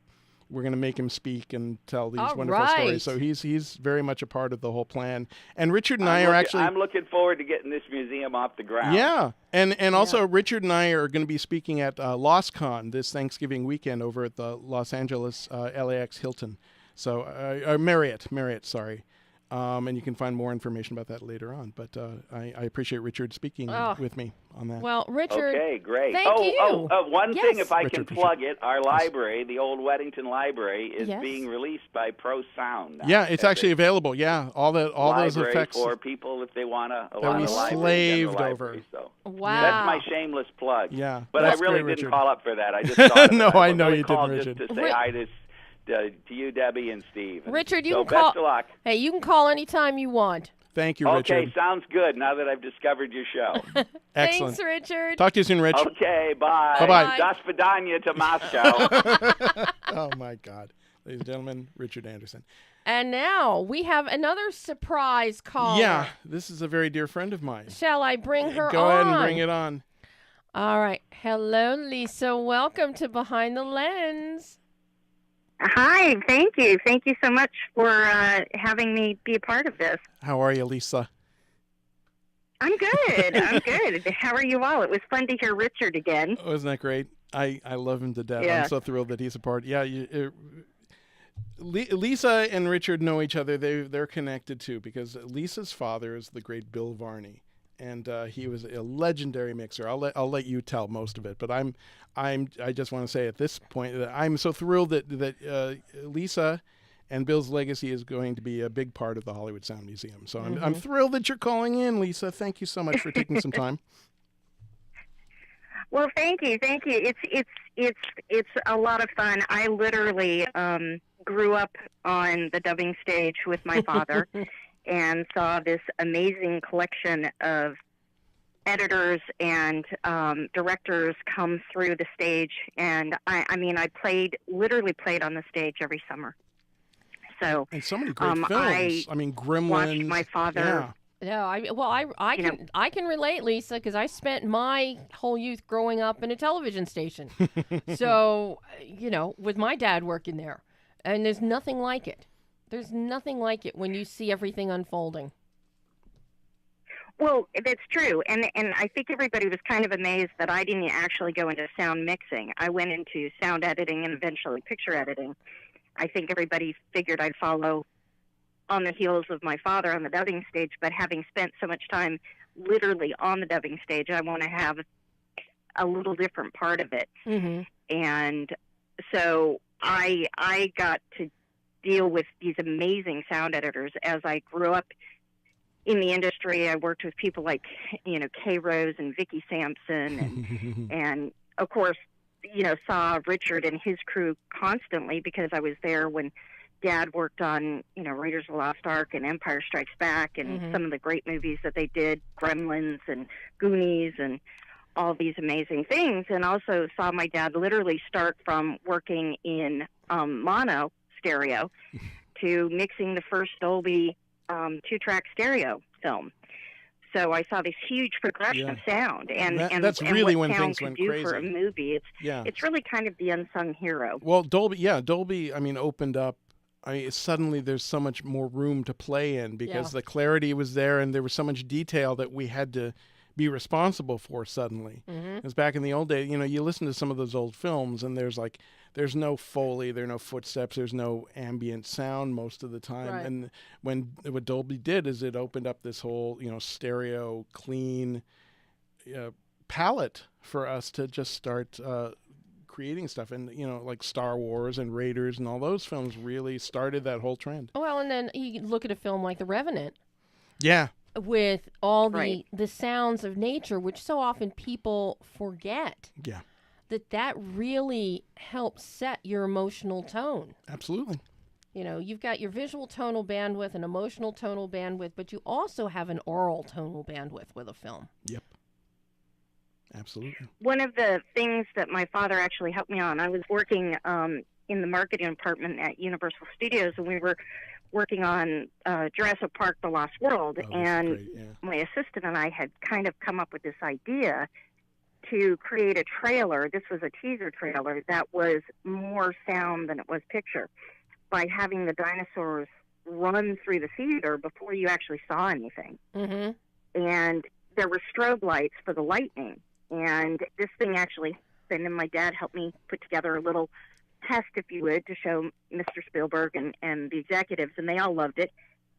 We're going to make him speak and tell these wonderful stories. So he's very much a part of the whole plan. And Richard and I'm looking forward to getting this museum off the ground. Yeah, and also Richard and I are going to be speaking at Lost Con this Thanksgiving weekend over at the Los Angeles LAX Hilton. So Marriott, sorry. And you can find more information about that later on. But I appreciate Richard speaking with me on that. Well, Richard. Okay, great. Thank you. One thing, if I Richard, can plug it, our library, the old Weddington Library, is being released by Pro Sound. Yeah, it's actually available. Yeah, all those effects for people if they want to. That we slaved over. So. Wow. That's my shameless plug. Yeah, but I really great, didn't Richard. call up for that. I just thought no, I know really you didn't, Richard. Just to say hi to you, Debbie, and Steve. Richard, you can best call. of luck. Hey, you can call anytime you want. Thank you, Richard. Okay, sounds good. Now that I've discovered your show. Excellent. Thanks, Richard. Talk to you soon, Rich. Okay, bye. Bye-bye. Das Vidanya to Moscow. Oh my God, ladies and gentlemen, Richard Anderson. And now we have another surprise caller. Yeah, this is a very dear friend of mine. Shall I bring her on? Go ahead and bring it on. All right. Hello, Lisa. Welcome to Behind the Lens. Hi, thank you. Thank you so much for having me be a part of this. How are you, Lisa? I'm good. I'm good. How are you all? It was fun to hear Richard again. Oh, isn't that great? I love him to death. Yeah. I'm so thrilled that he's a part. Yeah, Lisa and Richard know each other. They're connected too because Lisa's father is the great Bill Varney, and he was a legendary mixer. I'll let you tell most of it, but I just want to say at this point that I'm so thrilled that Lisa and Bill's legacy is going to be a big part of the Hollywood Sound Museum. So I'm thrilled that you're calling in, Lisa. Thank you so much for taking some time. Well, thank you. It's a lot of fun. I literally grew up on the dubbing stage with my father and saw this amazing collection of editors and directors come through the stage, and I literally played on the stage every summer. So and so many great films. I mean, Gremlins. Watched my father. Yeah. No, I can relate, Lisa, because I spent my whole youth growing up in a television station. So, with my dad working there, and there's nothing like it. There's nothing like it when you see everything unfolding. Well, that's true, and I think everybody was kind of amazed that I didn't actually go into sound mixing. I went into sound editing and eventually picture editing. I think everybody figured I'd follow on the heels of my father on the dubbing stage, but having spent so much time literally on the dubbing stage, I want to have a little different part of it. Mm-hmm. And so I got to deal with these amazing sound editors as I grew up in the industry. I worked with people like, Kay Rose and Vicki Sampson and of course, saw Richard and his crew constantly because I was there when Dad worked on, Raiders of the Lost Ark and Empire Strikes Back and some of the great movies that they did, Gremlins and Goonies and all these amazing things. And also saw my dad literally start from working in mono stereo to mixing the first Dolby 2-track stereo film. So I saw this huge progression of sound, and that's really what when sound things could went do crazy for a movie. It's really kind of the unsung hero. Well, Dolby, opened up. Suddenly there's so much more room to play in because the clarity was there, and there was so much detail that we had to be responsible for suddenly. Because back in the old days, you listen to some of those old films, and there's no Foley, there are no footsteps, there's no ambient sound most of the time. Right. And what Dolby did is it opened up this whole, stereo, clean palette for us to just start creating stuff. And, like Star Wars and Raiders and all those films really started that whole trend. Well, and then you look at a film like The Revenant. Yeah. With all Right. the sounds of nature, which so often people forget. Yeah. That really helps set your emotional tone. Absolutely. You've got your visual tonal bandwidth and emotional tonal bandwidth, but you also have an oral tonal bandwidth with a film. Yep. Absolutely. One of the things that my father actually helped me on, I was working in the marketing department at Universal Studios, and we were working on Jurassic Park: The Lost World, and great, yeah. my assistant and I had kind of come up with this idea to create a trailer. This was a teaser trailer that was more sound than it was picture, by having the dinosaurs run through the theater before you actually saw anything. Mm-hmm. And there were strobe lights for the lightning. And this thing actually happened, and my dad helped me put together a little test, if you would, to show Mr. Spielberg and the executives, and they all loved it.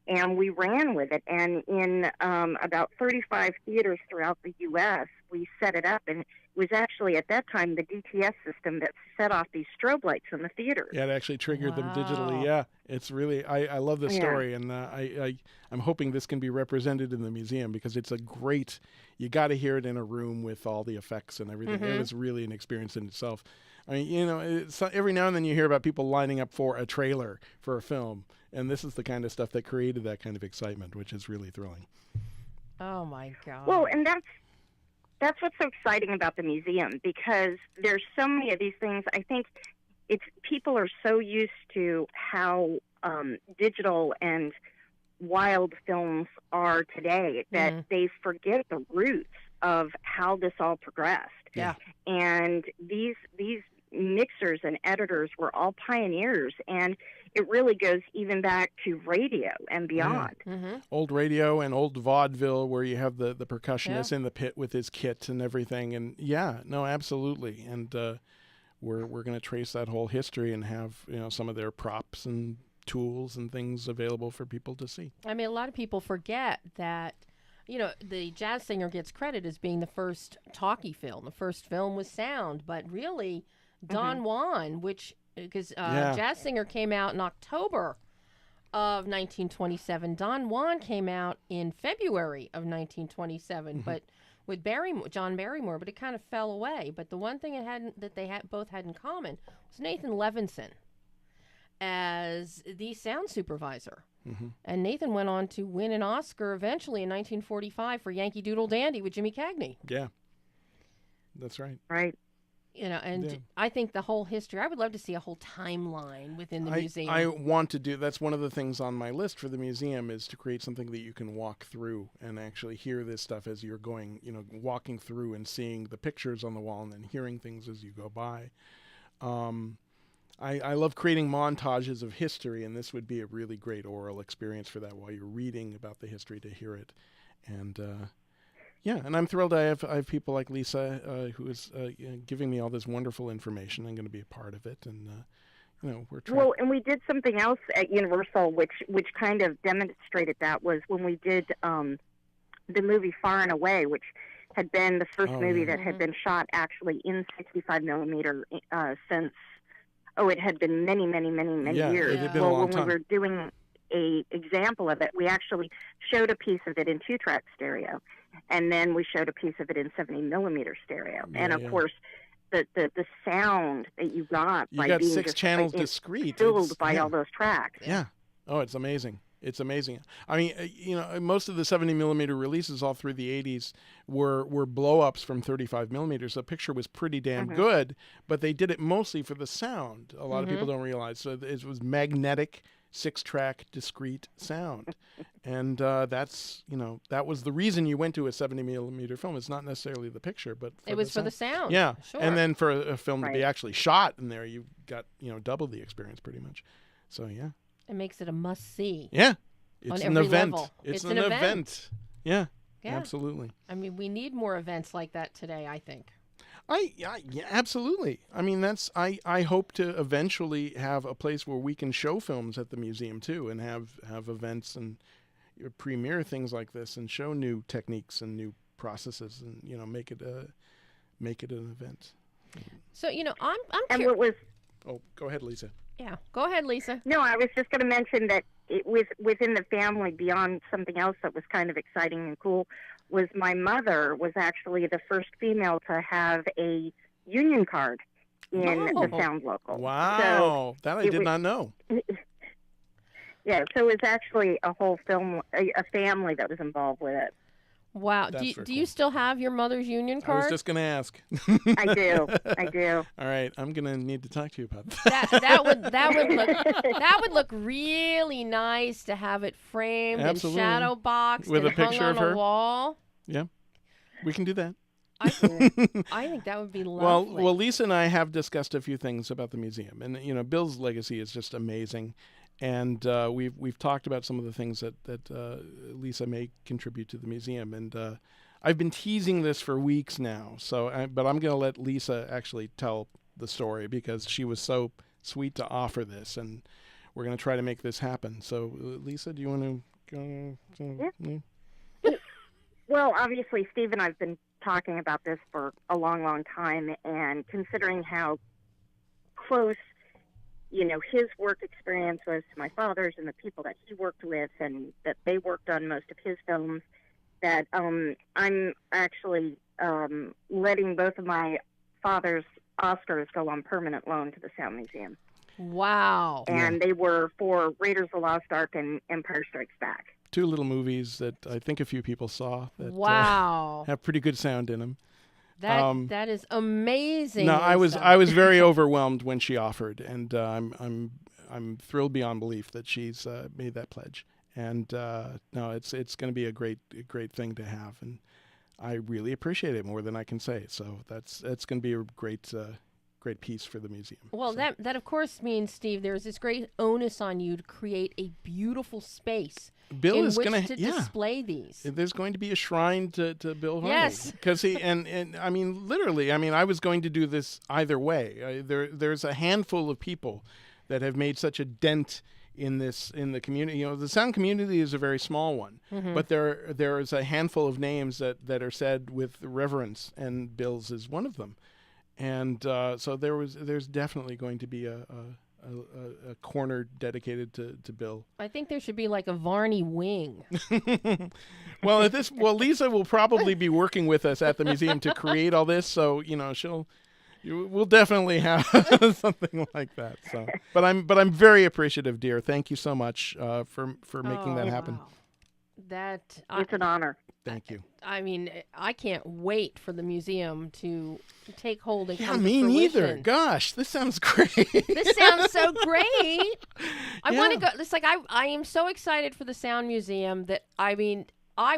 And we ran with it. And in about 35 theaters throughout the U.S., we set it up. And it was actually, at that time, the DTS system that set off these strobe lights in the theaters. Yeah, it actually triggered them digitally. Wow. Yeah, it's really, I love the story, and I'm hoping this can be represented in the museum, because it's a great, you got to hear it in a room with all the effects and everything. It was really an experience in itself. I mean, every now and then you hear about people lining up for a trailer for a film, and this is the kind of stuff that created that kind of excitement, which is really thrilling. Oh my God. Well, and that's what's so exciting about the museum, because there's so many of these things. I think people are so used to how digital and wild films are today that they forget the roots of how this all progressed. Yeah. And these mixers and editors were all pioneers, and it really goes even back to radio and beyond. Old radio and old vaudeville, where you have the percussionist in the pit with his kit and everything. And absolutely. And we're going to trace that whole history and have some of their props and tools and things available for people to see. I mean, a lot of people forget that the Jazz Singer gets credit as being the first talkie film. The first film with sound, but really Don Juan, because Jazz Singer came out in October of 1927. Don Juan came out in February of 1927, but with John Barrymore, but it kind of fell away. But the one thing they both had in common was Nathan Levinson as the sound supervisor. And Nathan went on to win an Oscar eventually in 1945 for Yankee Doodle Dandy with Jimmy Cagney. Yeah, that's right. Right. I think the whole history, I would love to see a whole timeline within the museum. I want to do, that's one of the things on my list for the museum, is to create something that you can walk through and actually hear this stuff as you're going, walking through and seeing the pictures on the wall and then hearing things as you go by. I love creating montages of history, and this would be a really great oral experience for that while you're reading about the history, to hear it. And and I'm thrilled I have people like Lisa who is giving me all this wonderful information. I'm going to be a part of it, and we're trying. Well, and we did something else at Universal, which kind of demonstrated that, was when we did the movie Far and Away, which had been the first movie that had been shot actually in 65 millimeter since. It had been many years. It had been a long time. When we were doing a example of it, we actually showed a piece of it in 2-track stereo, and then we showed a piece of it in 70 millimeter stereo. And of course, the sound that you got by being 6 channels discrete, filled by all those tracks. Yeah. Oh, it's amazing. It's amazing. I mean, most of the 70 millimeter releases all through the 80s were blow-ups from 35 millimeters. The picture was pretty damn good, but they did it mostly for the sound. A lot of people don't realize. So it was magnetic 6-track discrete sound. And that's, that was the reason you went to a 70 millimeter film. It's not necessarily the picture, but it was for the sound. Yeah. Sure. And then for a film to be actually shot in there, you got, double the experience pretty much. So, yeah. It makes it a must-see. Yeah. It's an event. Level. It's an event. Yeah. Yeah. Absolutely. I mean, we need more events like that today, I think. Yeah, absolutely. I mean, I hope to eventually have a place where we can show films at the museum too, and have events and premiere things like this, and show new techniques and new processes, and make it an event. So I'm And curious. what was Oh, go ahead, Lisa. Yeah, go ahead, Lisa. No, I was just going to mention that it was within the family, beyond something else that was kind of exciting and cool, was my mother was actually the first female to have a union card in the Sound Local. Wow, that I did not know. Yeah, so it was actually a whole a family that was involved with it. Wow. That's Do very you cool. still have your mother's union I card? was just going to ask. I do. All right, I'm going to need to talk to you about that. That would look really nice to have it framed Absolutely. and shadow boxed With and a picture hung of on her? a wall. Yeah, we can do that. I think that would be lovely. Well, Lisa and I have discussed a few things about the museum, and Bill's legacy is just amazing, and we've talked about some of the things that Lisa may contribute to the museum, and I've been teasing this for weeks now. But I'm going to let Lisa actually tell the story, because she was so sweet to offer this, and we're going to try to make this happen. So, Lisa, do you want to go? Yeah. Well, obviously, Steve and I have been talking about this for a long, long time, and considering how close, his work experience was to my father's and the people that he worked with, and that they worked on most of his films, that I'm actually letting both of my father's Oscars go on permanent loan to the Sound Museum. Wow. And they were for Raiders of the Lost Ark and Empire Strikes Back. Two little movies that I think a few people saw that Wow. have pretty good sound in them. That is amazing. No, I was Lisa. very overwhelmed when she offered, and I'm thrilled beyond belief that she's made that pledge. And no, it's going to be a great thing to have, and I really appreciate it more than I can say. So that's going to be a great piece for the museum. Well, so. that of course means, Steve, there's this great onus on you to create a beautiful space Bill in is which going to display these. There's going to be a shrine to Bill Harney. Yes. Because and I mean, literally, I was going to do this either way. There's a handful of people that have made such a dent in the community. The sound community is a very small one, but there is a handful of names that are said with reverence, and Bill's is one of them. And so there's definitely going to be a corner dedicated to Bill. I think there should be like a Varney wing. Well, Lisa will probably be working with us at the museum to create all this, so we'll definitely have something like that. So, but I'm very appreciative, dear. Thank you so much for making that happen. Wow. It's an honor. Thank you. I mean, I can't wait for the museum to take hold and Yeah, come me to neither. fruition. Gosh, this sounds great. This sounds so great. I want to Yeah. go. It's like I am so excited for the Sound Museum that I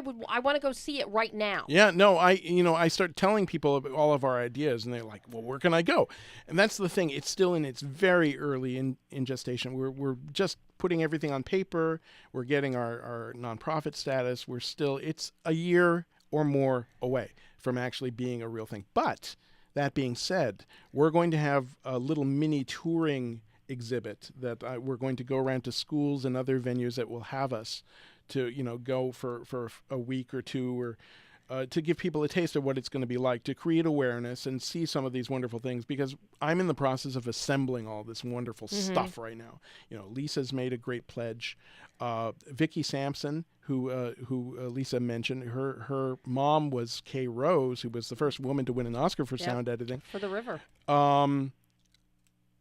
want to go see it right now. Yeah, no, I start telling people about all of our ideas, and they're like, "Well, where can I go?" And that's the thing; it's still in its very early in gestation. We're just putting everything on paper. We're getting our nonprofit status. It's a year or more away from actually being a real thing. But that being said, we're going to have a little mini touring exhibit that we're going to go around to schools and other venues that will have us to go for a week or two, or to give people a taste of what it's going to be like, to create awareness and see some of these wonderful things, because I'm in the process of assembling all this wonderful stuff right now. Lisa's made a great pledge. Vicki Sampson, who Lisa mentioned, her mom was Kay Rose, who was the first woman to win an Oscar for sound editing. For The River.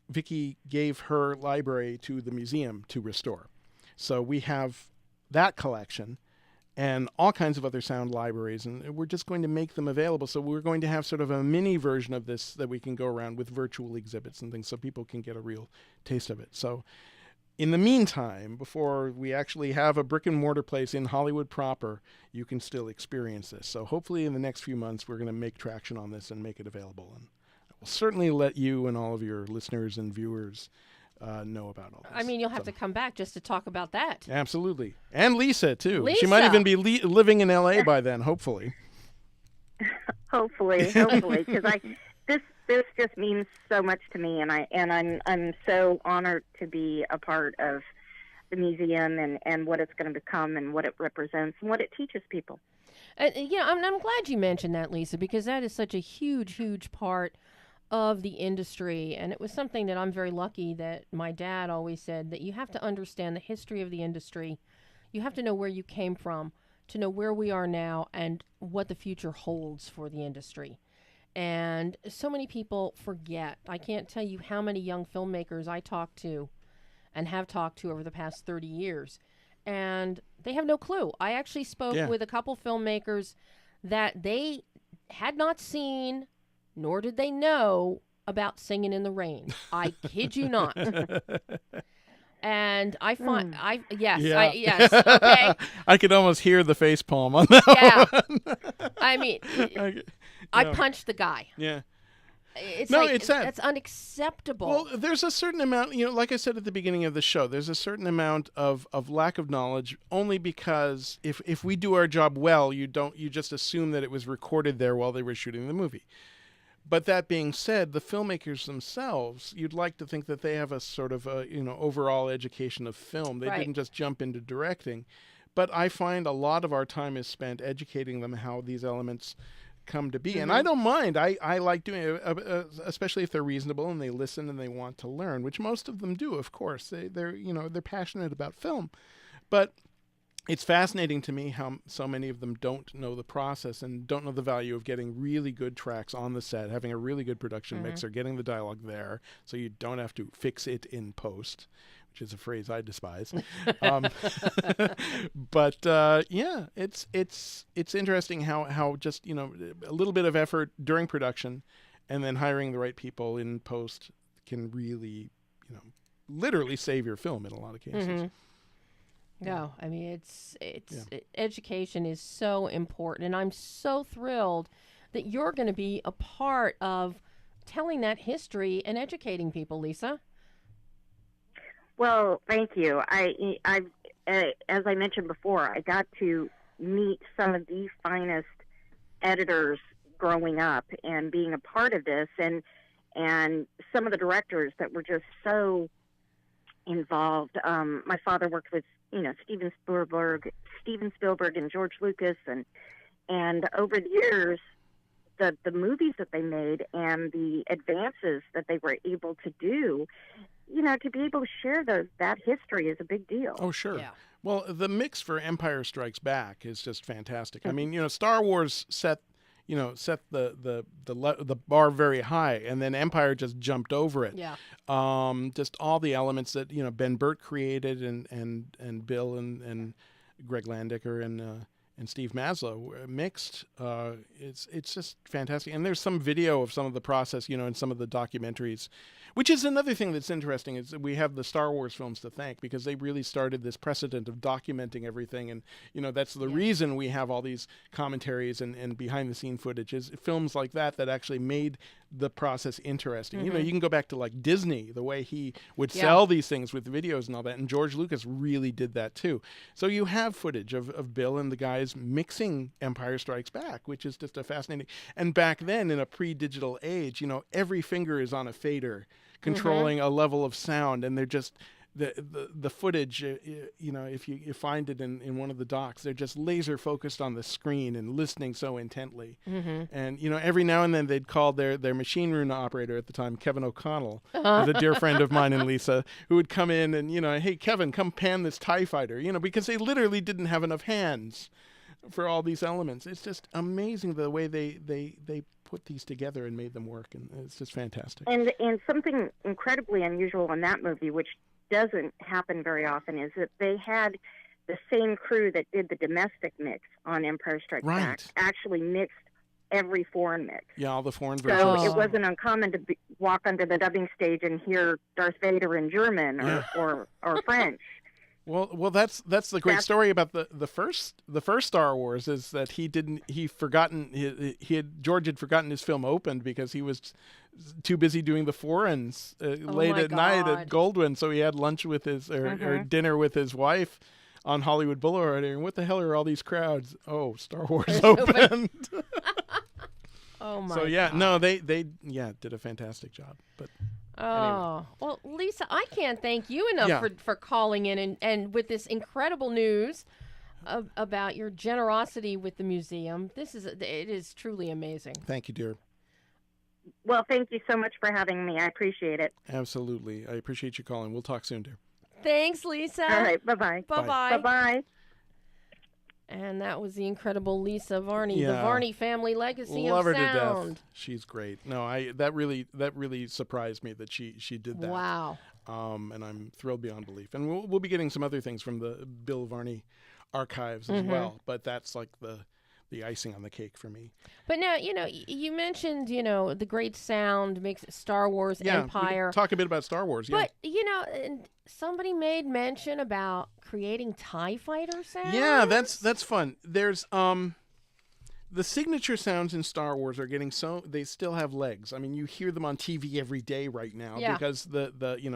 Vicki gave her library to the museum to restore. So we have that collection and all kinds of other sound libraries, and we're just going to make them available. So we're going to have sort of a mini version of this that we can go around with virtual exhibits and things, so people can get a real taste of it. So in the meantime, before we actually have a brick and mortar place in Hollywood proper, you can still experience this. So hopefully in the next few months, we're going to make traction on this and make it available. And I will certainly let you and all of your listeners and viewers know about all this. I mean, you'll have to come back just to talk about that. Absolutely. And Lisa, too. Lisa. She might even be living in L.A. by then, hopefully. Hopefully, because this just means so much to me, and I'm so honored to be a part of the museum and what it's going to become and what it represents and what it teaches people. I'm glad you mentioned that, Lisa, because that is such a huge, huge part of the industry, and it was something that I'm very lucky that my dad always said, that you have to understand the history of the industry. You have to know where you came from to know where we are now and what the future holds for the industry. And so many people forget. I can't tell you how many young filmmakers I talk to and have talked to over the past 30 years, and they have no clue. I actually spoke with a couple filmmakers that they had not seen, nor did they know about Singing in the Rain. I kid you not. And I find, yes, okay. I could almost hear the face palm on that one. I mean, I punched the guy. Yeah. It's that's unacceptable. Well, there's a certain amount, like I said at the beginning of the show, there's a certain amount of lack of knowledge, only because if we do our job well, you just assume that it was recorded there while they were shooting the movie. But that being said, the filmmakers themselves, you'd like to think that they have a sort of overall education of film. They didn't just jump into directing. But I find a lot of our time is spent educating them how these elements come to be. Mm-hmm. And I don't mind. I like doing it, especially if they're reasonable and they listen and they want to learn, which most of them do, of course. They're passionate about film. But it's fascinating to me how so many of them don't know the process and don't know the value of getting really good tracks on the set, having a really good production mixer, getting the dialogue there so you don't have to fix it in post, which is a phrase I despise. But it's interesting how just, a little bit of effort during production and then hiring the right people in post can really, literally save your film in a lot of cases. Mm-hmm. No, I mean, education is so important, and I'm so thrilled that you're going to be a part of telling that history and educating people, Lisa. Well, thank you. I as I mentioned before, I got to meet some of the finest editors growing up and being a part of this, and some of the directors that were just so involved. My father worked with Steven Spielberg and George Lucas, and over the years, the movies that they made and the advances that they were able to do, to be able to share that history is a big deal. Oh, sure. Yeah. Well, the mix for Empire Strikes Back is just fantastic. I mean, Star Wars set the bar very high, and then Empire just jumped over it. Yeah. Just all the elements that Ben Burt created, and Bill and Greg Landicker and Steve Maslow mixed. It's just fantastic. And there's some video of some of the process, in some of the documentaries, which is another thing that's interesting, is that we have the Star Wars films to thank, because they really started this precedent of documenting everything. And, that's the reason we have all these commentaries and behind-the-scene footage, is films like that actually made the process interesting. Mm-hmm. You can go back to, like, Disney, the way he would sell these things with videos and all that, and George Lucas really did that, too. So you have footage of Bill and the guys mixing Empire Strikes Back, which is just a fascinating... And back then, in a pre-digital age, every finger is on a fader, controlling a level of sound, and they're just the footage, if you find it in one of the docs, they're just laser focused on the screen and listening so intently. And every now and then they'd call their machine room operator at the time, Kevin O'Connell, who's a dear friend of mine and Lisa, who would come in and hey Kevin, come pan this TIE fighter, because they literally didn't have enough hands for all these elements. It's just amazing the way they put these together and made them work, and it's just fantastic. And something incredibly unusual in that movie, which doesn't happen very often, is that they had the same crew that did the domestic mix on Empire Strikes Back actually mixed every foreign mix. Yeah, all the foreign versions. So it wasn't uncommon to walk onto the dubbing stage and hear Darth Vader in German or French. Well, that's the great story about the first Star Wars is that George had forgotten his film opened because he was too busy doing the forens late at night at Goldwyn, so he had lunch with his or dinner with his wife on Hollywood Boulevard. And what the hell are all these crowds? Oh, Star Wars opened. Oh my! So yeah, God. no, they did a fantastic job, but. Oh, anyway. well, Lisa, I can't thank you enough for calling in and with this incredible news about your generosity with the museum. It is truly amazing. Thank you, dear. Well, thank you so much for having me. I appreciate it. Absolutely. I appreciate you calling. We'll talk soon, dear. Thanks, Lisa. All right. Bye-bye. Bye-bye. Bye-bye. And that was the incredible Lisa Varney, the Yeah. Varney family legacy Love of her sound. to death. She's great. No, that really surprised me that she did that. Wow. And I'm thrilled beyond belief. And we'll be getting some other things from the Bill Varney archives as well. But that's like the icing on the cake for me. But now, you mentioned, the great sound makes it Star Wars Yeah, Empire. we can talk a bit about Star Wars. Yeah. But, and somebody made mention about creating TIE fighter sounds. Yeah, that's fun. There's the signature sounds in Star Wars are getting they still have legs. I mean, you hear them on TV every day right now because the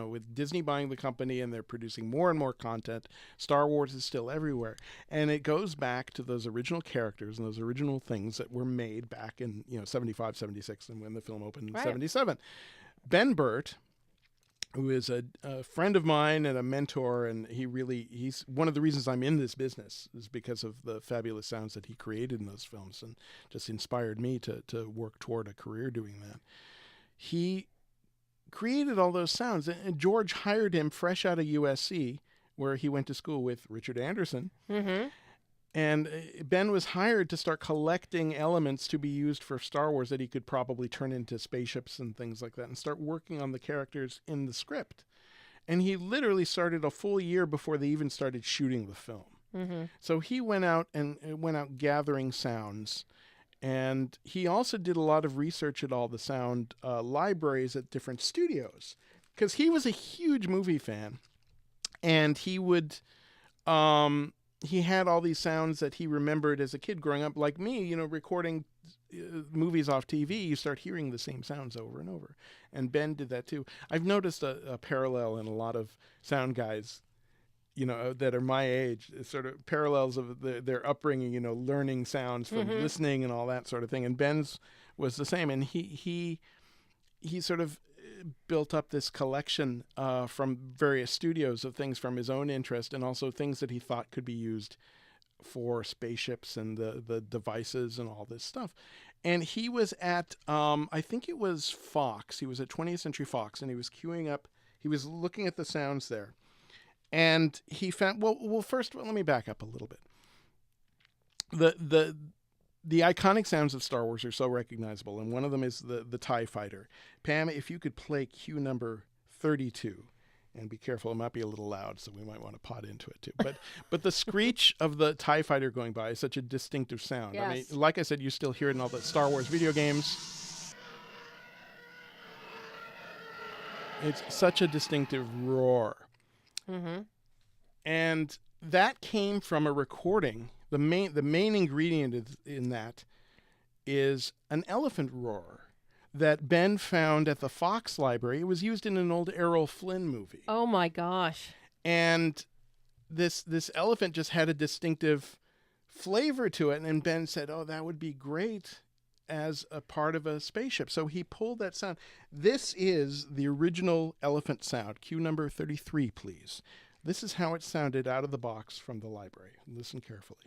with Disney buying the company and they're producing more and more content, Star Wars is still everywhere. And it goes back to those original characters and those original things that were made back in, 75, 76 and when the film opened in 77. Ben Burt, who is a friend of mine and a mentor, and he's one of the reasons I'm in this business is because of the fabulous sounds that he created in those films and just inspired me to work toward a career doing that. He created all those sounds, and George hired him fresh out of USC, where he went to school with Richard Anderson. Mm-hmm. And Ben was hired to start collecting elements to be used for Star Wars that he could probably turn into spaceships and things like that and start working on the characters in the script. And he literally started a full year before they even started shooting the film. Mm-hmm. So he went out gathering sounds. And he also did a lot of research at all the sound libraries at different studios because he was a huge movie fan. And he would... he had all these sounds that he remembered as a kid growing up, like me, recording movies off TV. You start hearing the same sounds over and over. And Ben did that too. I've noticed a parallel in a lot of sound guys, that are my age, sort of parallels of their upbringing, learning sounds from listening and all that sort of thing. And Ben's was the same. And he sort of built up this collection from various studios of things from his own interest and also things that he thought could be used for spaceships and the devices and all this stuff. And he was at, I think it was Fox. He was at 20th Century Fox and he was queuing up. He was looking at the sounds there. And he found, first, let me back up a little bit. The iconic sounds of Star Wars are so recognizable, and one of them is the TIE Fighter. Pam, if you could play cue number 32, and be careful, it might be a little loud, so we might want to pot into it too. But the screech of the TIE Fighter going by is such a distinctive sound. Yes. I mean, like I said, you still hear it in all the Star Wars video games. It's such a distinctive roar. Mm-hmm. And that came from a recording. The main ingredient in that is an elephant roar that Ben found at the Fox Library. It was used in an old Errol Flynn movie. Oh my gosh. And this elephant just had a distinctive flavor to it. And Ben said, oh, that would be great as a part of a spaceship. So he pulled that sound. This is the original elephant sound. Cue number 33, please. This is how it sounded out of the box from the library. Listen carefully.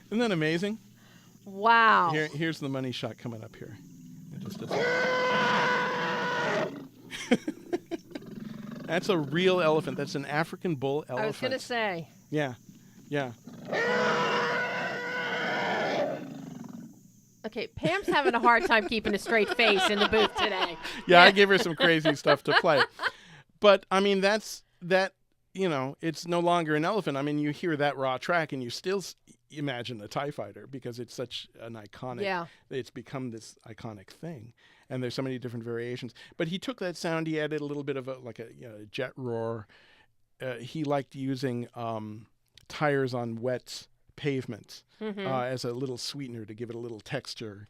Isn't that amazing? Wow. Here's the money shot coming up here. That's a real elephant. That's an African bull elephant. I was going to say. Yeah. Okay, Pam's having a hard time keeping a straight face in the booth today. Yeah, I gave her some crazy stuff to play. But, I mean, it's no longer an elephant. I mean, you hear that raw track and you still imagine a TIE fighter because it's such an iconic. Yeah. It's become this iconic thing, and there's so many different variations. But he took that sound, he added a little bit of a jet roar. He liked using tires on wet pavement as a little sweetener to give it a little texture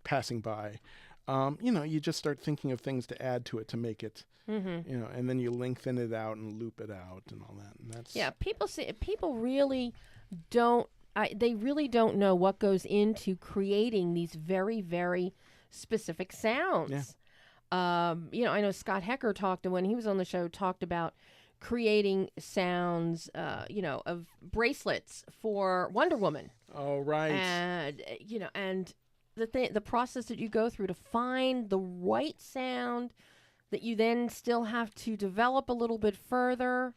passing by. You just start thinking of things to add to it to make it, and then you lengthen it out and loop it out and all that. And that's people really don't. They really don't know what goes into creating these very, very specific sounds. Yeah. I know Scott Hecker when he was on the show, talked about creating sounds, of bracelets for Wonder Woman. Oh, right. And, and the process that you go through to find the right sound that you then still have to develop a little bit further,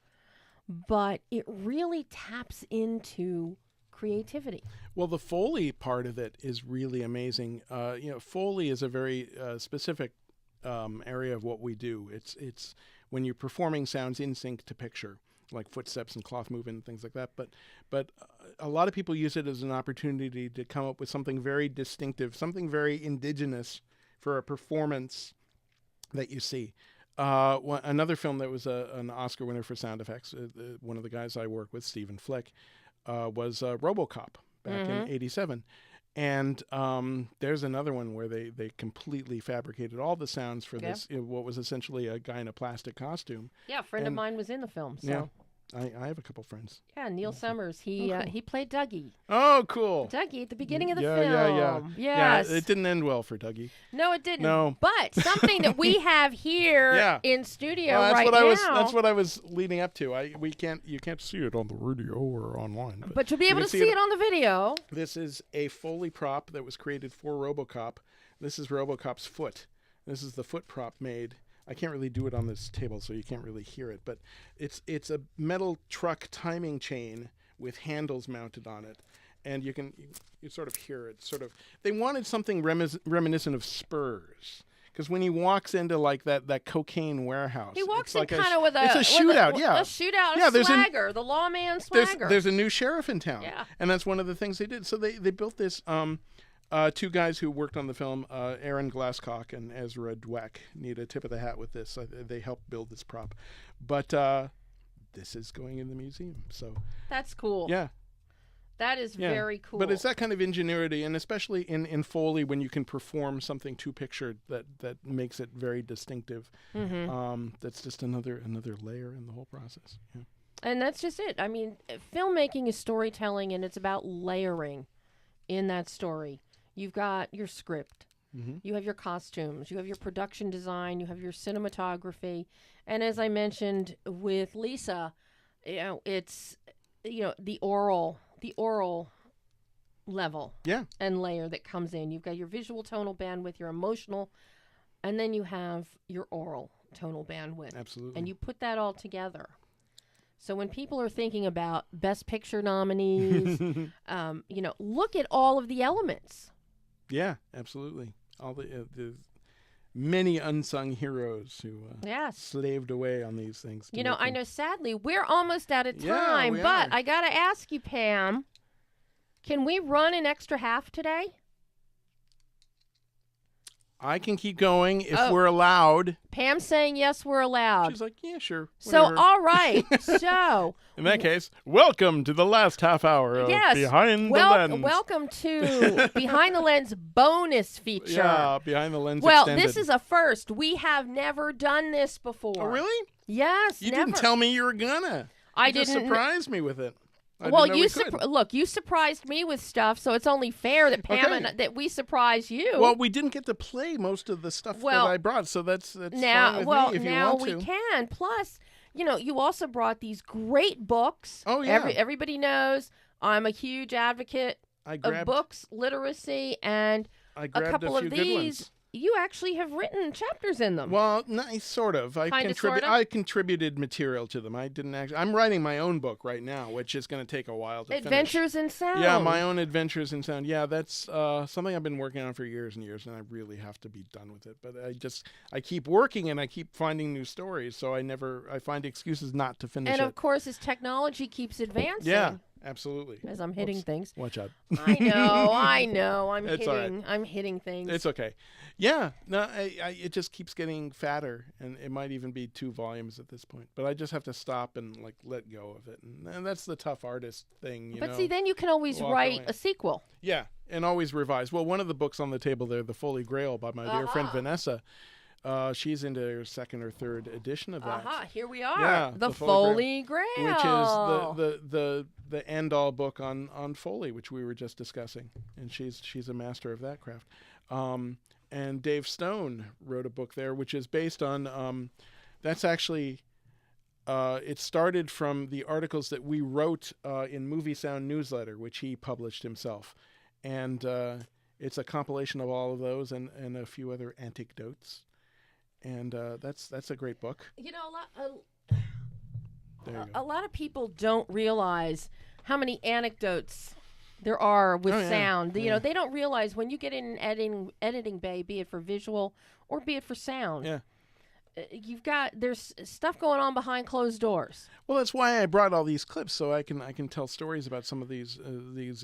but it really taps into creativity. Well, the Foley part of it is really amazing. Foley is a very specific area of what we do. It's when you're performing sounds in sync to picture, like footsteps and cloth movement and things like that. But a lot of people use it as an opportunity to come up with something very distinctive, something very indigenous for a performance that you see. Another film that was an Oscar winner for sound effects, one of the guys I work with, Stephen Flick, was Robocop back in '87. And there's another one where they completely fabricated all the sounds for this, what was essentially a guy in a plastic costume. Yeah, a friend of mine was in the film. So. Yeah, I have a couple friends. Yeah, Neil Summers. He played Dougie. Oh, cool. Dougie at the beginning of the film. Yeah. Yes. Yeah, it didn't end well for Dougie. No, it didn't. No. But something that we have here in studio now. That's what I was leading up to. You can't see it on the radio or online. But you'll be able to see it on the video. This is a Foley prop that was created for Robocop. This is Robocop's foot. This is the foot prop made. I can't really do it on this table, so you can't really hear it. But it's a metal truck timing chain with handles mounted on it, and you sort of hear it. They wanted something reminiscent of Spurs, because when he walks into like that cocaine warehouse, he walks in like kind of with a shootout. A shootout. A swagger, the lawman swagger. There's a new sheriff in town, yeah, and that's one of the things they did. So they built this. Two guys who worked on the film, Aaron Glasscock and Ezra Dweck, need a tip of the hat with this. They helped build this prop. But this is going in the museum. So that's cool. Yeah. That is very cool. But it's that kind of ingenuity, and especially in Foley, when you can perform something to picture that makes it very distinctive. That's just another layer in the whole process. Yeah. And that's just it. I mean, filmmaking is storytelling, and it's about layering in that story. You've got your script, you have your costumes, you have your production design, you have your cinematography, and as I mentioned with Lisa, it's the oral level and layer that comes in. You've got your visual tonal bandwidth, your emotional, and then you have your oral tonal bandwidth. Absolutely. And you put that all together. So when people are thinking about Best Picture nominees, look at all of the elements. Yeah, absolutely. All the many unsung heroes who slaved away on these things. I know sadly we're almost out of time, but I got to ask you, Pam, can we run an extra half today? I can keep going if we're allowed. Pam's saying yes, we're allowed. She's like, yeah, sure. So, Whatever. all right. So, in that case, welcome to the last half hour of Behind the Lens. Welcome to Behind the Lens bonus feature. Yeah, Behind the Lens Well, extended. this is a first. We have never done this before. Oh, really? Yes, You never. didn't tell me you were gonna. I You just didn't. surprised me with it. You surprised me with stuff, so it's only fair that Pam and that we surprise you. Well, we didn't get to play most of the stuff that I brought, so that's now. fine with Well, me if now you want to. we can. Plus, you also brought these great books. Oh yeah. Everybody knows I'm a huge advocate of books, literacy, and a couple of these. You actually have written chapters in them. Well, sort of. I contributed material to them. I didn't actually. I'm writing my own book right now, which is going to take a while to Adventures finish. in Sound. Yeah, my own adventures in sound. Yeah, that's something I've been working on for years and years, and I really have to be done with it. But I keep working and I keep finding new stories, so I find excuses not to finish it. And of course, as technology keeps advancing. Yeah. Absolutely. as I'm hitting Whoops. things. Watch out. I know. It's all right. I'm hitting things. It's okay. Yeah, no, it just keeps getting fatter, and it might even be 2 volumes at this point. But I just have to stop and like let go of it, and that's the tough artist thing, you know. But see, then you can always Walk write away. a sequel. Yeah, and always revise. Well, one of the books on the table there, The Foley Grail by my dear friend Vanessa, she's into her 2nd or 3rd edition of that. Here we are. Yeah, the the Foley Grail. Which is the end-all book on Foley, which we were just discussing, and she's a master of that craft. And Dave Stone wrote a book there, which is based on. That's actually. It started from the articles that we wrote in Movie Sound Newsletter, which he published himself, and it's a compilation of all of those and a few other anecdotes, and that's a great book. You know, There you a go. lot of people don't realize how many anecdotes there are with sound. You know, they don't realize when you get in an editing bay, be it for visual or be it for sound. Yeah. There's stuff going on behind closed doors. Well, that's why I brought all these clips, so I can tell stories about some of these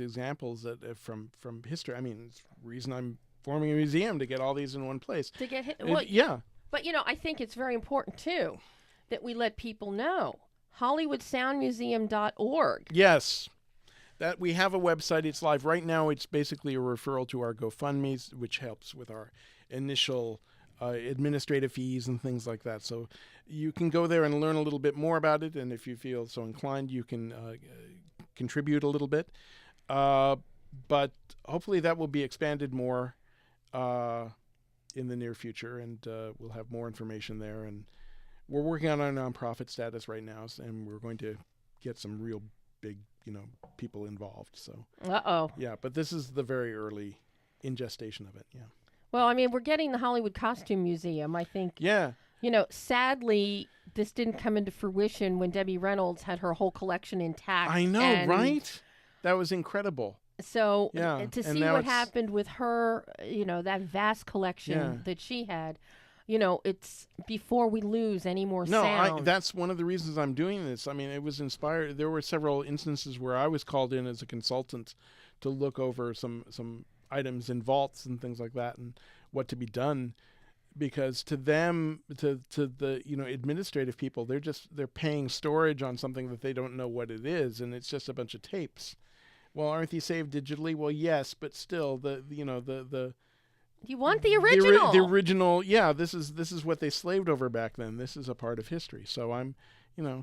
examples that from history. I mean, it's the reason I'm forming a museum, to get all these in one place. To get hit. Well, yeah. But, you know, I think it's very important, too, that we let people know. HollywoodSoundMuseum.org. Yes. That we have a website. It's live right now. It's basically a referral to our GoFundMe, which helps with our initial administrative fees and things like that. So you can go there and learn a little bit more about it. And if you feel so inclined, you can contribute a little bit. But hopefully that will be expanded more in the near future, and we'll have more information there. And we're working on our nonprofit status right now, and we're going to get some real big, people involved. So, yeah, but this is the very early ingestation of it. Yeah. Well, I mean, we're getting the Hollywood Costume Museum, I think. Yeah. Sadly, this didn't come into fruition when Debbie Reynolds had her whole collection intact. I know, right? That was incredible. So Yeah, to and see now what it's- happened with her, that vast collection that she had, it's before we lose any more sound. That's one of the reasons I'm doing this. I mean, it was inspired. There were several instances where I was called in as a consultant to look over some items in vaults and things like that, and what to be done, because to them, to the administrative people, they're paying storage on something that they don't know what it is, and it's just a bunch of tapes. Well, aren't these saved digitally? Well, yes, but still, the you want the original. the original, yeah. This is what they slaved over back then. This is a part of history. So I'm,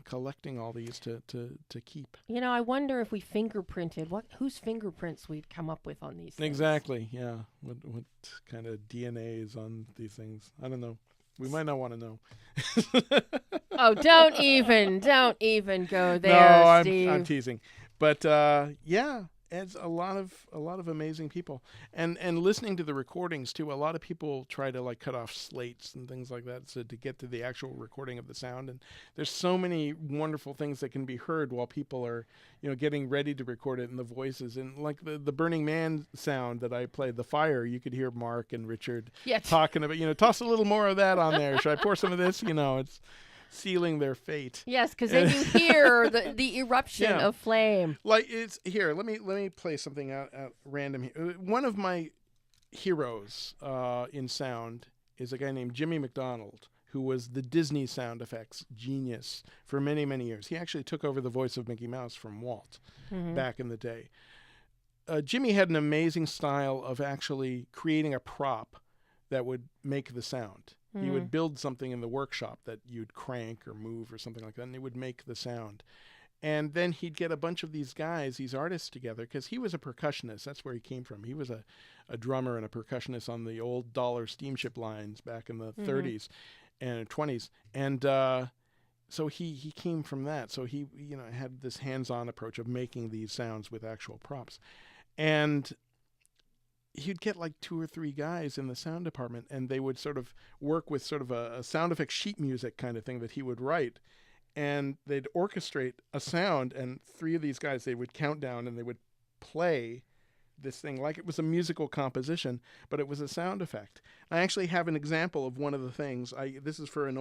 collecting all these to keep. I wonder if we fingerprinted whose fingerprints we'd come up with on these things. Exactly. Yeah. What kind of DNA is on these things? I don't know. We might not want to know. Oh, don't even go there, No, Steve. I'm teasing. But yeah, it's a lot of amazing people, and listening to the recordings too. A lot of people try to cut off slates and things like that, so to get to the actual recording of the sound. And there's so many wonderful things that can be heard while people are getting ready to record it, and the voices, and like the Burning Man sound that I played, the fire. You could hear Mark and Richard talking about toss a little more of that on there. Should I pour some of this? It's sealing their fate. Yes, because then you hear the eruption of flame. Like it's here. Let me play something out random here. One of my heroes in sound is a guy named Jimmy McDonald, who was the Disney sound effects genius for many, many years. He actually took over the voice of Mickey Mouse from Walt back in the day. Jimmy had an amazing style of actually creating a prop that would make the sound. He would build something in the workshop that you'd crank or move or something like that, and it would make the sound. And then he'd get a bunch of these guys, these artists together, because he was a percussionist. That's where he came from. He was a drummer and a percussionist on the old dollar steamship lines back in the 30s and 20s. And so he came from that. So he had this hands-on approach of making these sounds with actual props. And he'd get 2 or 3 guys in the sound department, and they would sort of work with sort of a sound effect sheet music kind of thing that he would write, and they'd orchestrate a sound, and 3 of these guys, they would count down and they would play this thing like it was a musical composition, but it was a sound effect. I actually have an example of one of the things. This is for an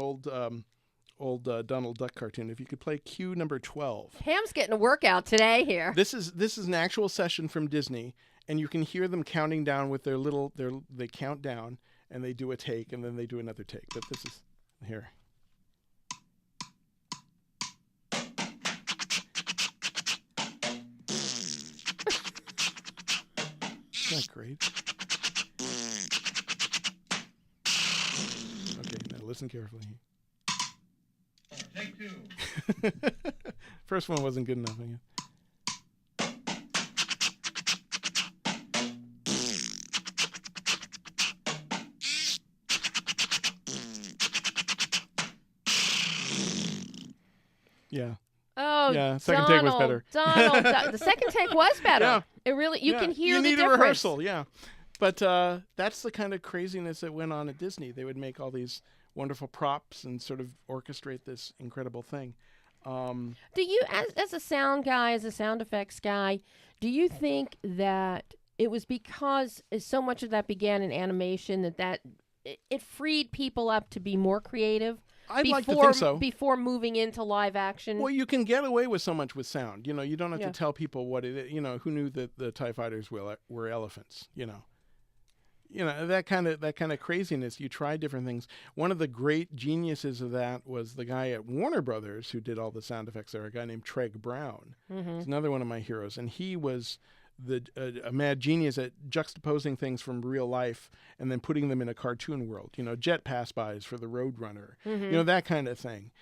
old Donald Duck cartoon. If you could play cue number 12. Pam's getting a workout today here. This is an actual session from Disney, and you can hear them counting down with they count down, and they do a take, and then they do another take. But this is here. Isn't that great? Okay, now listen carefully. Take two. First one wasn't good enough, I guess. Yeah. Oh, yeah. Second take was better. Donald, the second take was better. Yeah. It really, you can hear you the need difference. a rehearsal, yeah. But that's the kind of craziness that went on at Disney. They would make all these wonderful props and sort of orchestrate this incredible thing. Do you, as a sound guy, as a sound effects guy, do you think that it was because so much of that began in animation that it freed people up to be more creative? I'd like to think so. Before moving into live action? Well, you can get away with so much with sound. You know, you don't have to tell people what it is. You know, who knew that the TIE fighters were elephants, you know. You know, that kind of craziness. You try different things. One of the great geniuses of that was the guy at Warner Brothers who did all the sound effects there, a guy named Treg Brown. Mm-hmm. He's another one of my heroes. And he was a mad genius at juxtaposing things from real life and then putting them in a cartoon world. You know, jet pass-bys for the Roadrunner. Mm-hmm. You know, that kind of thing.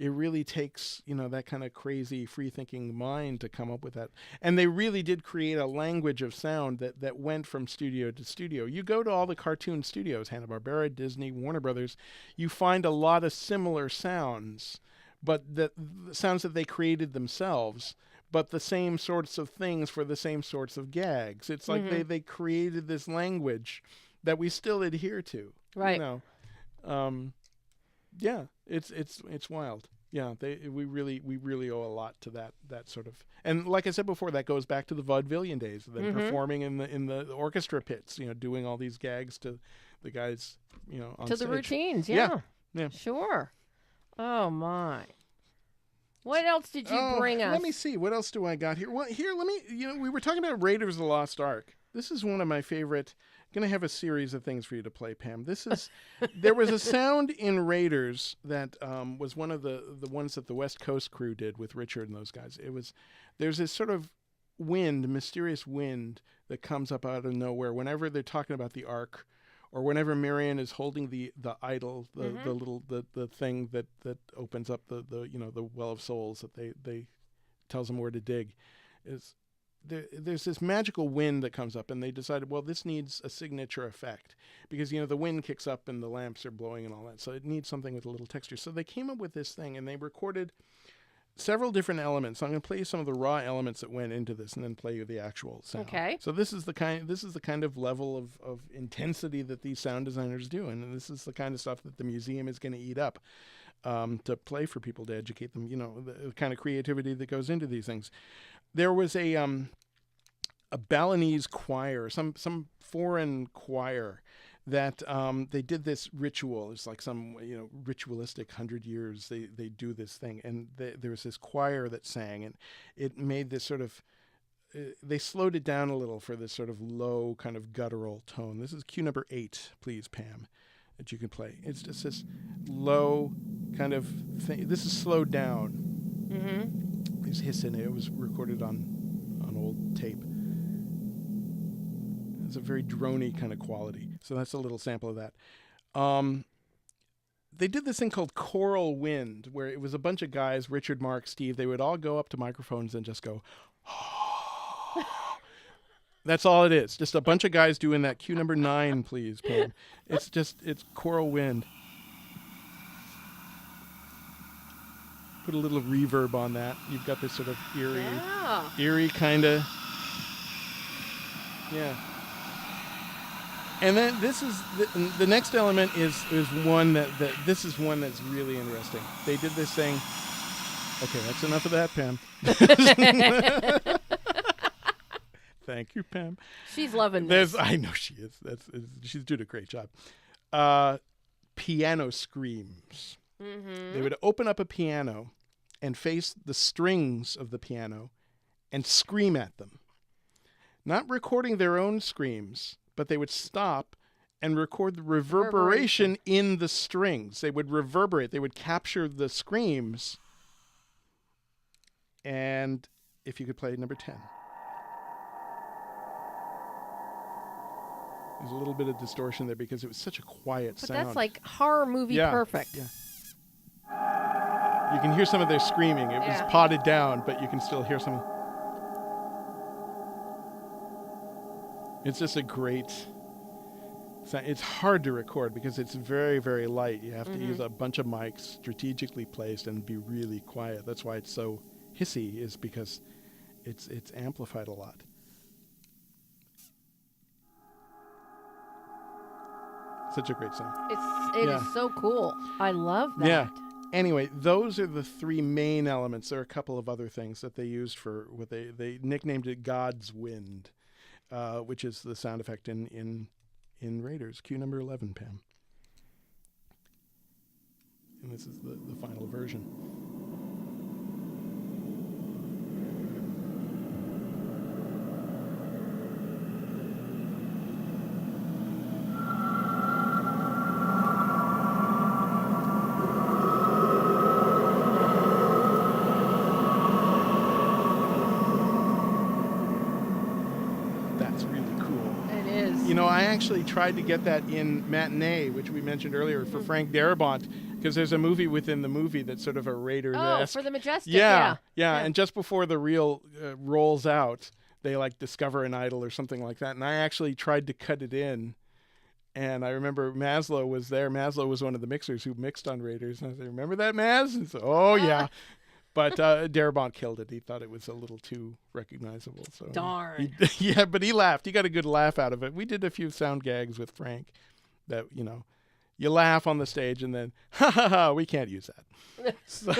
It really takes, you know, that kind of crazy free-thinking mind to come up with that. And they really did create a language of sound that went from studio to studio. You go to all the cartoon studios, Hanna-Barbera, Disney, Warner Brothers, you find a lot of similar sounds, but the sounds that they created themselves, but the same sorts of things for the same sorts of gags. It's like they created this language that we still adhere to. Right. You know? Yeah, it's wild. Yeah, we really owe a lot to that sort of. And like I said before, that goes back to the vaudevillian days, them performing in the orchestra pits, you know, doing all these gags to the guys, you know, on to stage. the routines. Yeah. Yeah. Sure. Oh my. What else did you bring us? Let me see. What else do I got here? Well, here, let me, you know, we were talking about Raiders of the Lost Ark. This is one of my favorite. I'm going to have a series of things for you to play, Pam. There was a sound in Raiders that was one of the ones that the West Coast crew did with Richard and those guys. There's this sort of mysterious wind that comes up out of nowhere whenever they're talking about the Ark, or whenever Marion is holding the idol, the thing that opens up the you know, the well of souls that they tells them where to dig. There's this magical wind that comes up, and they decided, well, this needs a signature effect because, you know, the wind kicks up and the lamps are blowing and all that, so it needs something with a little texture. So they came up with this thing, and they recorded several different elements. I'm going to play you some of the raw elements that went into this, and then play you the actual sound. Okay. So this is the kind of level of intensity that these sound designers do, and this is the kind of stuff that the museum is going to eat up to play for people, to educate them. You know, the kind of creativity that goes into these things. There was a Balinese choir, some foreign choir that they did this ritual. It's like some, you know, ritualistic 100 years. They do this thing, and there was this choir that sang, and it made this sort of. They slowed it down a little for this sort of low kind of guttural tone. This is cue number 8, please, Pam, that you can play. It's just this low kind of thing. This is slowed down. Mm-hmm. There's hiss in it. It was recorded on old tape. It's a very drony kind of quality. So that's a little sample of that. They did this thing called choral wind, where it was a bunch of guys, Richard, Mark, Steve, they would all go up to microphones and just go, that's all it is. Just a bunch of guys doing that. Cue number 9, please, Pam. It's choral wind. Put a little reverb on that. You've got this sort of eerie kind of, yeah. And then this is the next element is one that this is one that's really interesting. They did this thing. Okay, that's enough of that, Pam. Thank you, Pam. She's loving this. I know she is. She's doing a great job. Piano screams. Mm-hmm. They would open up a piano and face the strings of the piano and scream at them. Not recording their own screams, but they would stop and record the reverberation in the strings. They would reverberate. They would capture the screams. And if you could play number 10. There's a little bit of distortion there because it was such a quiet sound. But that's like horror movie perfect. Yeah. You can hear some of their screaming. It was potted down, but you can still hear some. It's just a great sound. It's hard to record because it's very, very light. You have to use a bunch of mics strategically placed and be really quiet. That's why it's so hissy, is because it's amplified a lot. Such a great sound. It is so cool. I love that. Yeah. Anyway, those are the three main elements. There are a couple of other things that they used for what they nicknamed it God's Wind, which is the sound effect in Raiders. Cue number 11, Pam. And this is the final version. I actually tried to get that in Matinee, which we mentioned earlier, for Frank Darabont, because there's a movie within the movie that's sort of a Raiders-esque. Oh, for the Majestic, yeah. And just before the reel rolls out, they discover an idol or something like that. And I actually tried to cut it in. And I remember Maslow was there. Maslow was one of the mixers who mixed on Raiders. And I said, "Remember that, Maz?" And so, "Oh, yeah." But Darabont killed it. He thought it was a little too recognizable. So darn. But he laughed. He got a good laugh out of it. We did a few sound gags with Frank that, you laugh on the stage and then, ha, we can't use that. so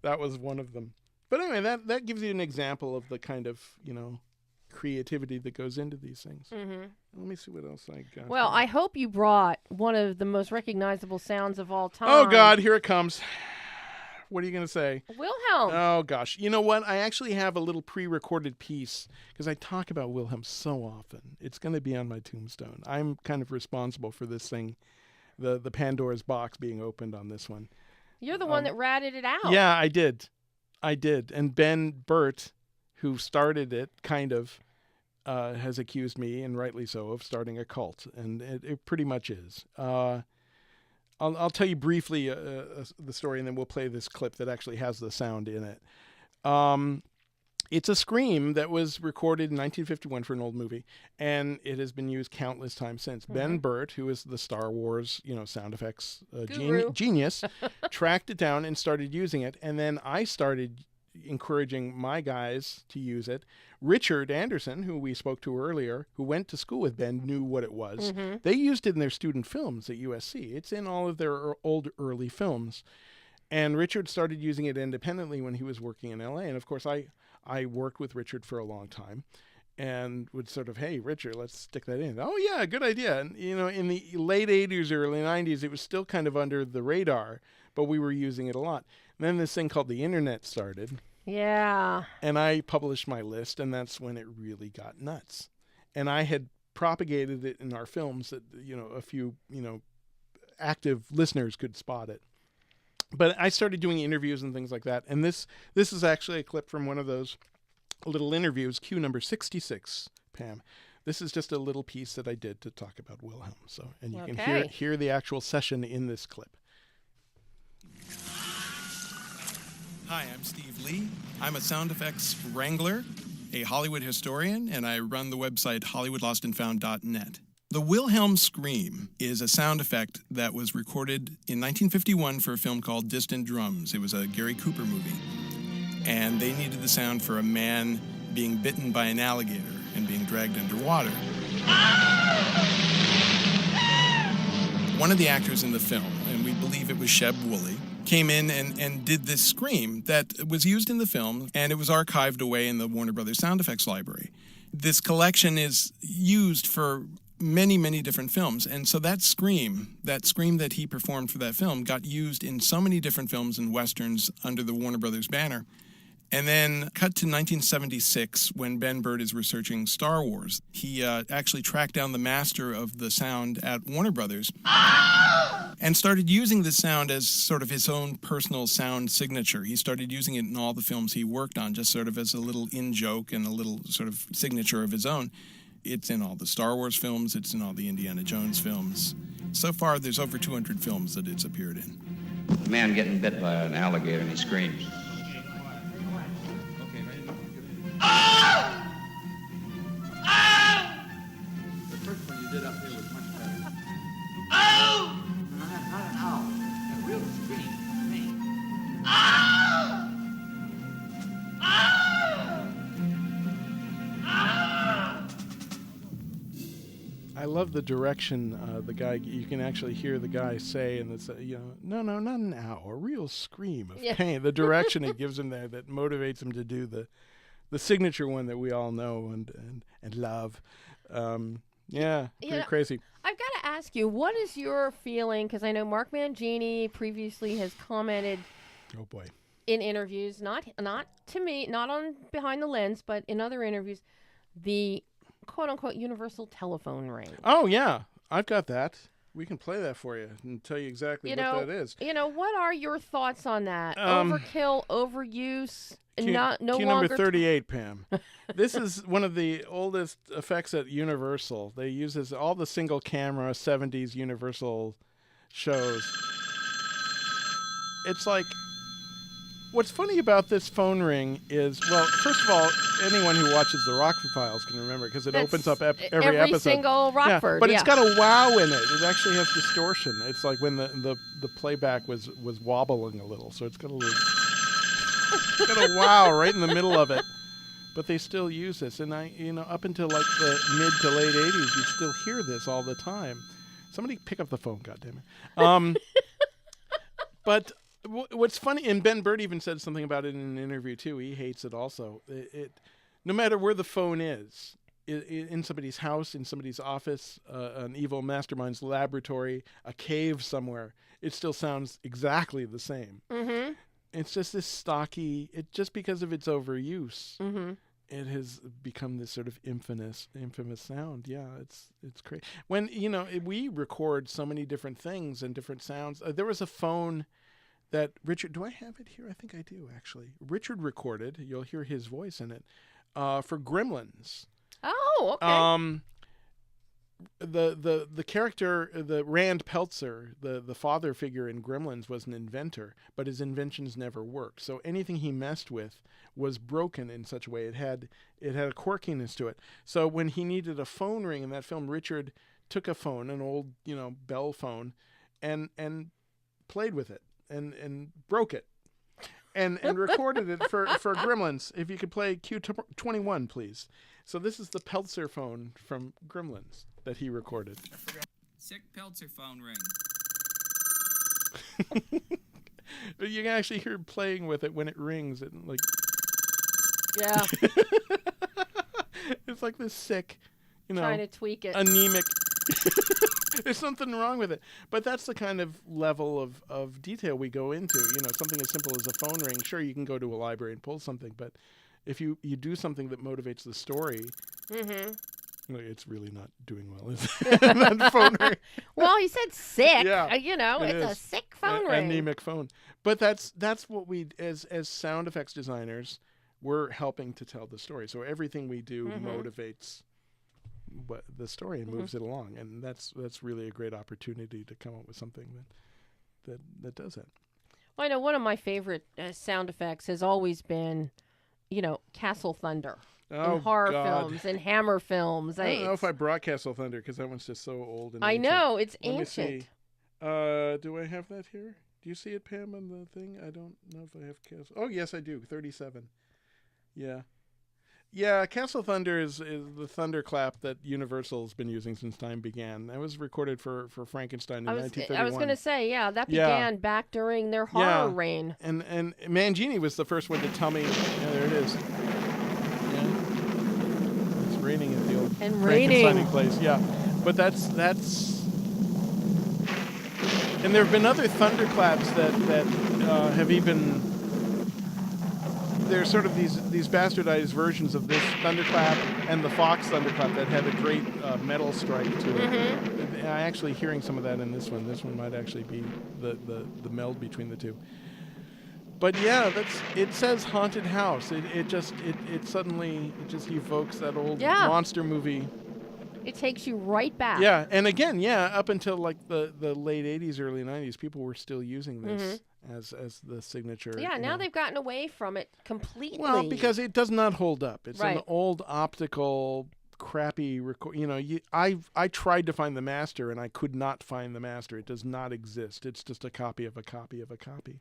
that was one of them. But anyway, that gives you an example of the kind of, creativity that goes into these things. Mm-hmm. Let me see what else I got. Well, I hope you brought one of the most recognizable sounds of all time. Oh, God, here it comes. What are you going to say? Wilhelm. Oh, gosh. You know what? I actually have a little pre-recorded piece because I talk about Wilhelm so often. It's going to be on my tombstone. I'm kind of responsible for this thing, the Pandora's box being opened on this one. You're the one that ratted it out. Yeah, I did. And Ben Burt, who started it, kind of, has accused me, and rightly so, of starting a cult. And it pretty much is. I'll tell you briefly the story, and then we'll play this clip that actually has the sound in it. It's a scream that was recorded in 1951 for an old movie, and it has been used countless times since. Mm-hmm. Ben Burt, who is the Star Wars, sound effects genius, tracked it down and started using it, and then I started encouraging my guys to use it. Richard Anderson, who we spoke to earlier, who went to school with Ben, knew what it was. Mm-hmm. They used it in their student films at USC. It's in all of their old early films. And Richard started using it independently when he was working in LA. And of course, I worked with Richard for a long time and would sort of, "Hey, Richard, let's stick that in." "Oh, yeah, good idea." And, in the late 80s, early 90s, it was still kind of under the radar, but we were using it a lot. And then this thing called the internet started. Yeah. And I published my list, and that's when it really got nuts. And I had propagated it in our films that, a few, active listeners could spot it. But I started doing interviews and things like that. And this is actually a clip from one of those little interviews, cue number 66, Pam. This is just a little piece that I did to talk about Wilhelm. And you can hear the actual session in this clip. Hi, I'm Steve Lee. I'm a sound effects wrangler, a Hollywood historian, and I run the website HollywoodLostandFound.net. The Wilhelm Scream is a sound effect that was recorded in 1951 for a film called Distant Drums. It was a Gary Cooper movie. And they needed the sound for a man being bitten by an alligator and being dragged underwater. One of the actors in the film, and we believe it was Sheb Woolley, came in and did this scream that was used in the film, and it was archived away in the Warner Brothers Sound Effects Library. This collection is used for many, many different films. And so that scream that he performed for that film got used in so many different films and Westerns under the Warner Brothers banner. And then cut to 1976 when Ben Burtt is researching Star Wars. He actually tracked down the master of the sound at Warner Brothers and started using the sound as sort of his own personal sound signature. He started using it in all the films he worked on, just sort of as a little in-joke and a little sort of signature of his own. It's in all the Star Wars films. It's in all the Indiana Jones films. So far, there's over 200 films that it's appeared in. A man getting bit by an alligator and he screams. The first one you did up here was much better. Not an owl. A real scream. I love the direction the guy. You can actually hear the guy say, and it's no, not an owl, a real scream of pain. The direction it gives him there that motivates him to do the signature one that we all know and love. Pretty crazy. I've got to ask you, what is your feeling? Because I know Mark Mangini previously has commented. Oh boy. In interviews, not to me, not on Behind the Lens, but in other interviews, the quote-unquote universal telephone ring. Oh, yeah. I've got that. We can play that for you and tell you exactly what that is. What are your thoughts on that? Overkill, overuse, Cue longer... number 38, Pam. This is one of the oldest effects at Universal. They use all the single-camera 70s Universal shows. It's like... What's funny about this phone ring is, well, first of all, anyone who watches the Rockford Files can remember because it opens up every episode. Every single Rockford, But it's got a wow in it. It actually has distortion. It's like when the playback was wobbling a little, so it's got a little... It's got a wow right in the middle of it. But they still use this, and up until like the mid to late 80s, you still hear this all the time. Somebody pick up the phone, goddammit. But... What's funny, and Ben Burtt even said something about it in an interview too. He hates it also. No matter where the phone is, in somebody's house, in somebody's office, an evil mastermind's laboratory, a cave somewhere, it still sounds exactly the same. Mm-hmm. It's just this stocky. Just because of its overuse, it has become this sort of infamous sound. Yeah, it's crazy. When we record so many different things and different sounds. There was a phone that Richard, do I have it here? I think I do, actually. Richard recorded, you'll hear his voice in it, for Gremlins. Oh, okay. The character, the Rand Peltzer, the father figure in Gremlins was an inventor, but his inventions never worked. So anything he messed with was broken in such a way. It had a quirkiness to it. So when he needed a phone ring in that film, Richard took a phone, an old, Bell phone, and played with it. And broke it, and recorded it for Gremlins. If you could play Q21, please. So this is the Peltzer phone from Gremlins that he recorded. Sick Peltzer phone ring. You can actually hear playing with it when it rings. Yeah. It's like this sick, trying to tweak it, anemic. There's something wrong with it. But that's the kind of level of detail we go into. Something as simple as a phone ring. Sure, you can go to a library and pull something, but if you do something that motivates the story, it's really not doing well, is it? That phone ring. Well, he said sick. Yeah, it's a sick phone ring. Anemic phone. But that's what we, as sound effects designers, we're helping to tell the story. So everything we do motivates the story and moves it along, and that's really a great opportunity to come up with something that does that. Well, I know one of my favorite sound effects has always been, Castle Thunder in horror films and Hammer films. I don't know if I brought Castle Thunder because that one's just so old and I ancient. know it's Let ancient. Me see. Do I have that here? Do you see it, Pam, on the thing? I don't know if I have Castle. Oh yes, I do. 37. Yeah. Yeah, Castle Thunder is the thunderclap that Universal's been using since time began. That was recorded for Frankenstein in 1931. I was going to say, that began back during their horror reign. And Mangini was the first one to tell me. Yeah, there it is. Yeah. It's raining at the old Frankenstein place. Yeah. But that's and there have been other thunderclaps that have even. There's sort of these bastardized versions of this thunderclap and the Fox thunderclap that had a great metal strike to it. I'm actually hearing some of that in this one. This one might actually be the meld between the two. But yeah, it says haunted house. It suddenly evokes that old monster movie. It takes you right back. Yeah, and again, up until like the late 80s, early 90s, people were still using this as the signature. Yeah, now they've gotten away from it completely. Well, because it does not hold up. It's an old optical crappy record. I tried to find the master and I could not find the master. It does not exist. It's just a copy of a copy of a copy.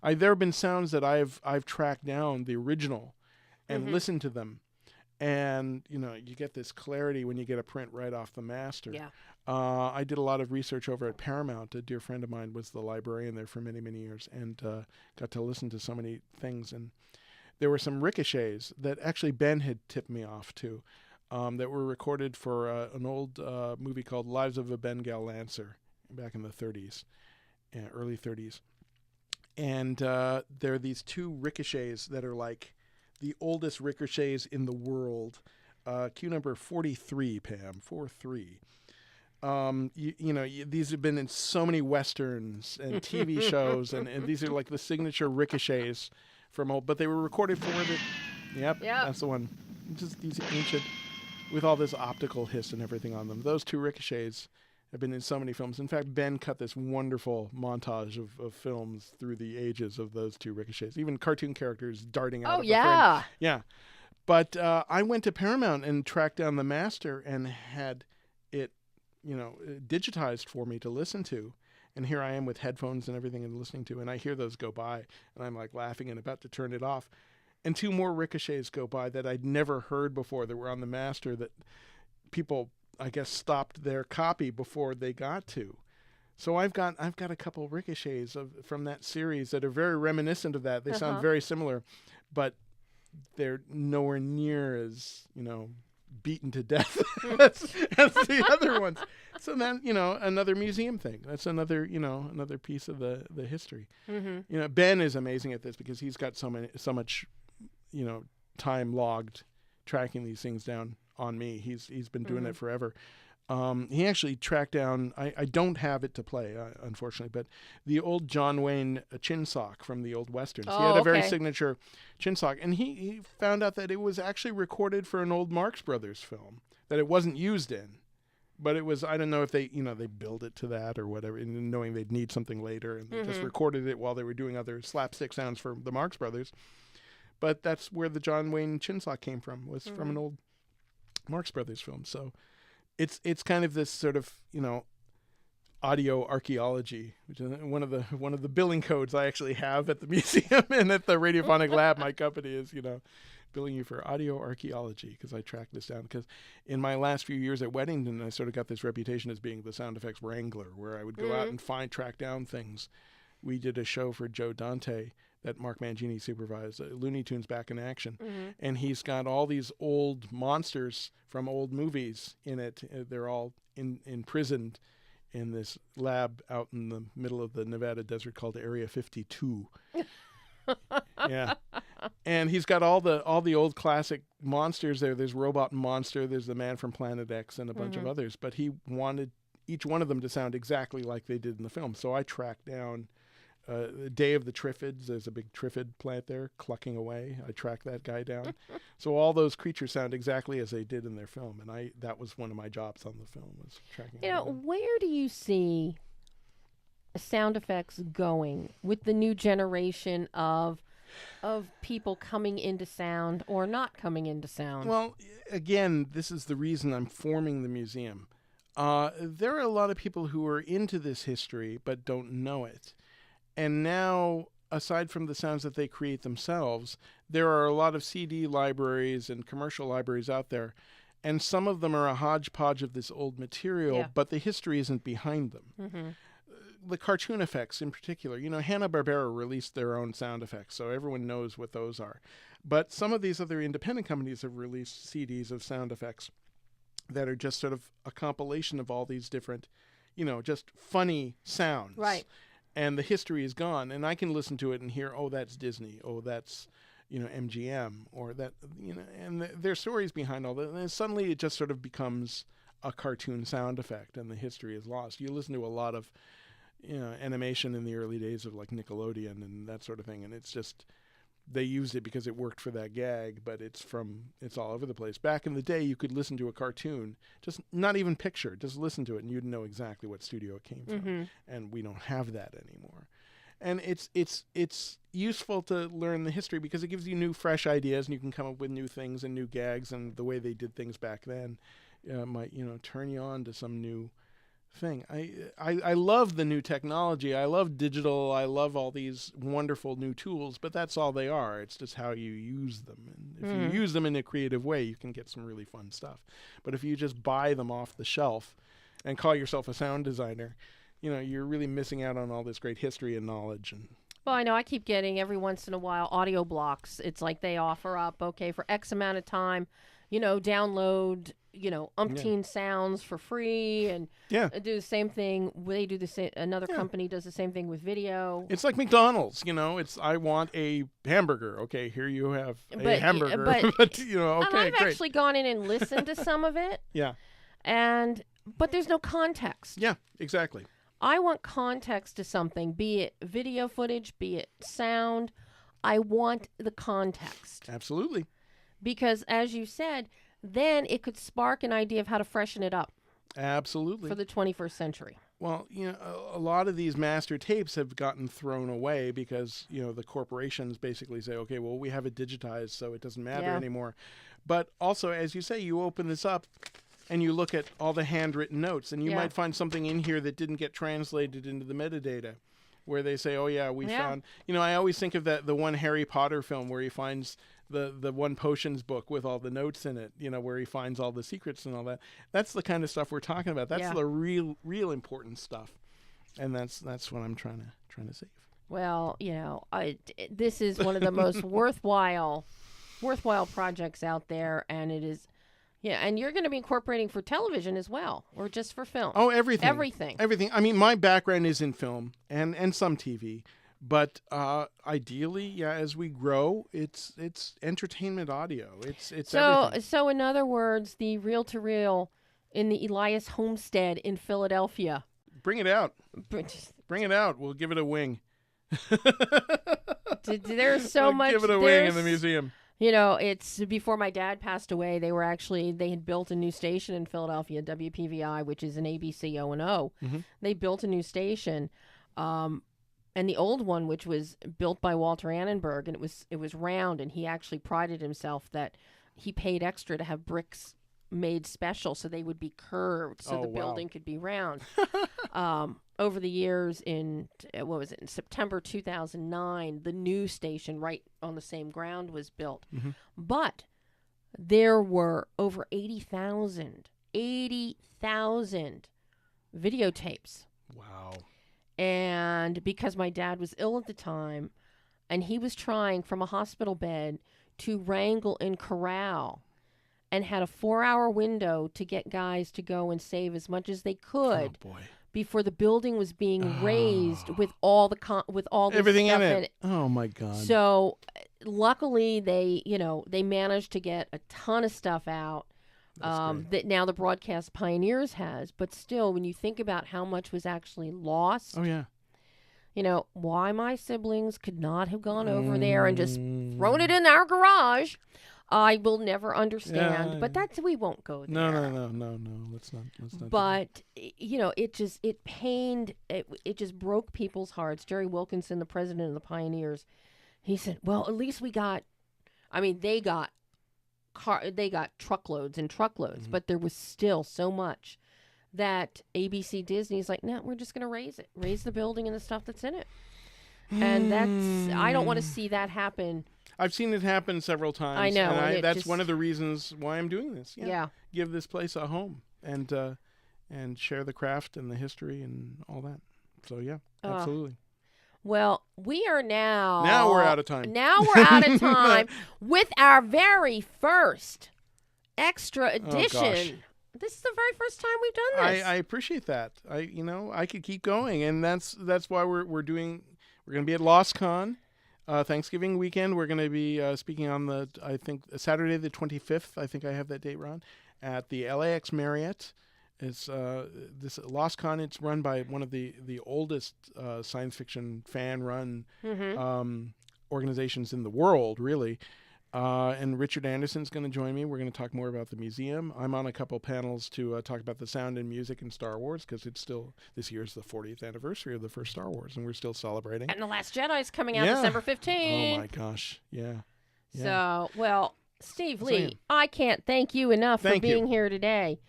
There have been sounds that I've tracked down the original and listened to them. And, you get this clarity when you get a print right off the master. Yeah. I did a lot of research over at Paramount. A dear friend of mine was the librarian there for many, many years and got to listen to so many things. And there were some ricochets that actually Ben had tipped me off to that were recorded for an old movie called Lives of a Bengal Lancer back in the 30s, early 30s. And there are these two ricochets that are like the oldest ricochets in the world. Cue number 43, Pam, 43. These have been in so many westerns and TV shows, and these are like the signature ricochets from old. But they were recorded for the. Yep, that's the one. Just these ancient, with all this optical hiss and everything on them. Those two ricochets have been in so many films. In fact, Ben cut this wonderful montage of films through the ages of those two ricochets. Even cartoon characters darting out of the frame. Yeah. But I went to Paramount and tracked down the master and had it, digitized for me to listen to. And here I am with headphones and everything and listening to, and I hear those go by, and I'm like laughing and about to turn it off. And two more ricochets go by that I'd never heard before that were on the master that people, I guess, stopped their copy before they got to. So I've got a couple ricochets from that series that are very reminiscent of that. They sound very similar, but they're nowhere near as, beaten to death as the other ones. So then, another museum thing. That's another piece of the history. Ben is amazing at this because he's got so much, time logged tracking these things down on me. He's been doing it forever. He actually tracked down, I don't have it to play, unfortunately, but the old John Wayne chin sock from the old Westerns. He had a very signature chin sock, and he found out that it was actually recorded for an old Marx Brothers film that it wasn't used in. But it was, I don't know if they build it to that or whatever, and knowing they'd need something later, and they just recorded it while they were doing other slapstick sounds for the Marx Brothers. But that's where the John Wayne chin sock came from, was from an old Marx Brothers film. So it's kind of this sort of, audio archaeology, which is one of the billing codes I actually have at the museum and at the Radiophonic Lab. My company is, billing you for audio archaeology because I tracked this down. Because in my last few years at Weddington, I sort of got this reputation as being the sound effects wrangler, where I would go out and track down things. We did a show for Joe Dante that Mark Mangini supervised, Looney Tunes Back in Action. And he's got all these old monsters from old movies in it. They're all imprisoned in this lab out in the middle of the Nevada desert called Area 52. Yeah. And he's got all the old classic monsters there. There's Robot Monster, there's the Man from Planet X, and a bunch of others. But he wanted each one of them to sound exactly like they did in the film. So I tracked down Day of the Triffids. There's a big Triffid plant there clucking away. I tracked that guy down. So all those creatures sound exactly as they did in their film. And that was one of my jobs on the film, was tracking them down. Where do you see sound effects going with the new generation of people coming into sound or not coming into sound? Well, again, this is the reason I'm forming the museum. There are a lot of people who are into this history but don't know it. And now, aside from the sounds that they create themselves, there are a lot of CD libraries and commercial libraries out there. And some of them are a hodgepodge of this old material, but the history isn't behind them. The cartoon effects in particular, Hanna-Barbera released their own sound effects, so everyone knows what those are. But some of these other independent companies have released CDs of sound effects. that are just sort of a compilation of all these different, just funny sounds. Right. And the history is gone. And I can listen to it and hear, oh, that's Disney. Oh, that's, MGM. Or that, and there's stories behind all that. And then suddenly it just sort of becomes a cartoon sound effect and the history is lost. You listen to a lot of, animation in the early days of like Nickelodeon and that sort of thing. And it's just, they used it because it worked for that gag, but it's all over the place. Back in the day, you could listen to a cartoon, just not even picture, just listen to it, and you'd know exactly what studio it came from. And we don't have that anymore. And it's useful to learn the history because it gives you new, fresh ideas, and you can come up with new things and new gags, and the way they did things back then might turn you on to some new thing. I love the new technology. I love digital. I love all these wonderful new tools, but that's all they are. It's just how you use them. And if you use them in a creative way, you can get some really fun stuff. But if you just buy them off the shelf and call yourself a sound designer, you're really missing out on all this great history and knowledge. And well, I know I keep getting every once in a while audio blocks. It's like they offer up, okay, for X amount of time, download, umpteen sounds for free, and do the same thing. They do the same. Another company does the same thing with video. It's like McDonald's, it's I want a hamburger. Okay, here you have a hamburger. But okay, and I've great. actually gone in and listened to some of it. Yeah. But there's no context. Yeah, exactly. I want context to something, be it video footage, be it sound. I want the context. Absolutely. Because as you said, then it could spark an idea of how to freshen it up. Absolutely. For the 21st century. Well, a lot of these master tapes have gotten thrown away because, the corporations basically say, okay, well, we have it digitized, so it doesn't matter anymore. But also, as you say, you open this up and you look at all the handwritten notes, and you might find something in here that didn't get translated into the metadata, where they say, oh, yeah, we found... I always think of the one Harry Potter film where he finds the one potions book with all the notes in it, where he finds all the secrets and all that. That's the kind of stuff we're talking about. That's the real important stuff. And that's what I'm trying to save. Well, this is one of the most worthwhile projects out there, and it is... Yeah, and you're going to be incorporating for television as well, or just for film? Oh, everything. Everything. I mean, my background is in film and some TV, but ideally, as we grow, it's entertainment audio. It's everything. So in other words, the reel-to-reel in the Elias homestead in Philadelphia. Bring it out. Bring it out. We'll give it a wing. There's so much. Give it a wing in the museum. It's before my dad passed away. They had built a new station in Philadelphia, WPVI, which is an ABC O&O. Mm-hmm. They built a new station, and the old one, which was built by Walter Annenberg, and it was round, and he actually prided himself that he paid extra to have bricks made special so they would be curved so the building could be round. Over the years, in September 2009, the new station right on the same ground was built. Mm-hmm. But there were over 80,000 videotapes. Wow. And because my dad was ill at the time, and he was trying from a hospital bed to wrangle and corral, and had a 4-hour window to get guys to go and save as much as they could. Oh boy. Before the building was being raised with all this everything stuff in it. Oh my God. So luckily they managed to get a ton of stuff out that now the Broadcast Pioneers has, but still when you think about how much was actually lost. Oh yeah. Why my siblings could not have gone over there and just thrown it in our garage, I will never understand. But we won't go there. No. Let's not. But it just broke people's hearts. Jerry Wilkinson, the president of the Pioneers, he said, "Well, at least we got. I mean, they got truckloads and truckloads, mm-hmm. but there was still so much that ABC Disney's like, no, we're just going to raise the building and the stuff that's in it, and I don't want to see that happen." I've seen it happen several times. I know. And that's one of the reasons why I'm doing this. Yeah. Give this place a home and share the craft and the history and all that. So, yeah, absolutely. Well, we are now... Now we're out of time. With our very first extra edition. This is the very first time we've done this. I appreciate that. I could keep going, and that's why we're going to be at Lost Con. Thanksgiving weekend, we're going to be speaking on I think Saturday the 25th. I think I have that date wrong, at the LAX Marriott. It's this Lost Con. It's run by one of the oldest science fiction fan-run organizations in the world, really. And Richard Anderson's going to join me. We're going to talk more about the museum. I'm on a couple panels to talk about the sound and music in Star Wars, because this year's the 40th anniversary of the first Star Wars, and we're still celebrating. And The Last Jedi is coming out December 15th. Oh my gosh, yeah. So, well, Steve Lee, I can't thank you enough for being here today.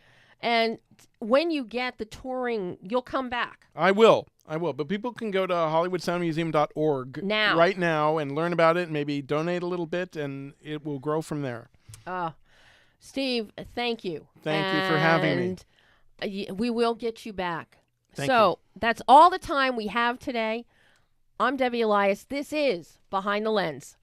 And when you get the touring, you'll come back. I will. But people can go to HollywoodSoundMuseum.org right now and learn about it, and maybe donate a little bit, and it will grow from there. Steve, thank you. Thank you for having me. We will get you back. Thank you. That's all the time we have today. I'm Debbie Elias. This is Behind the Lens.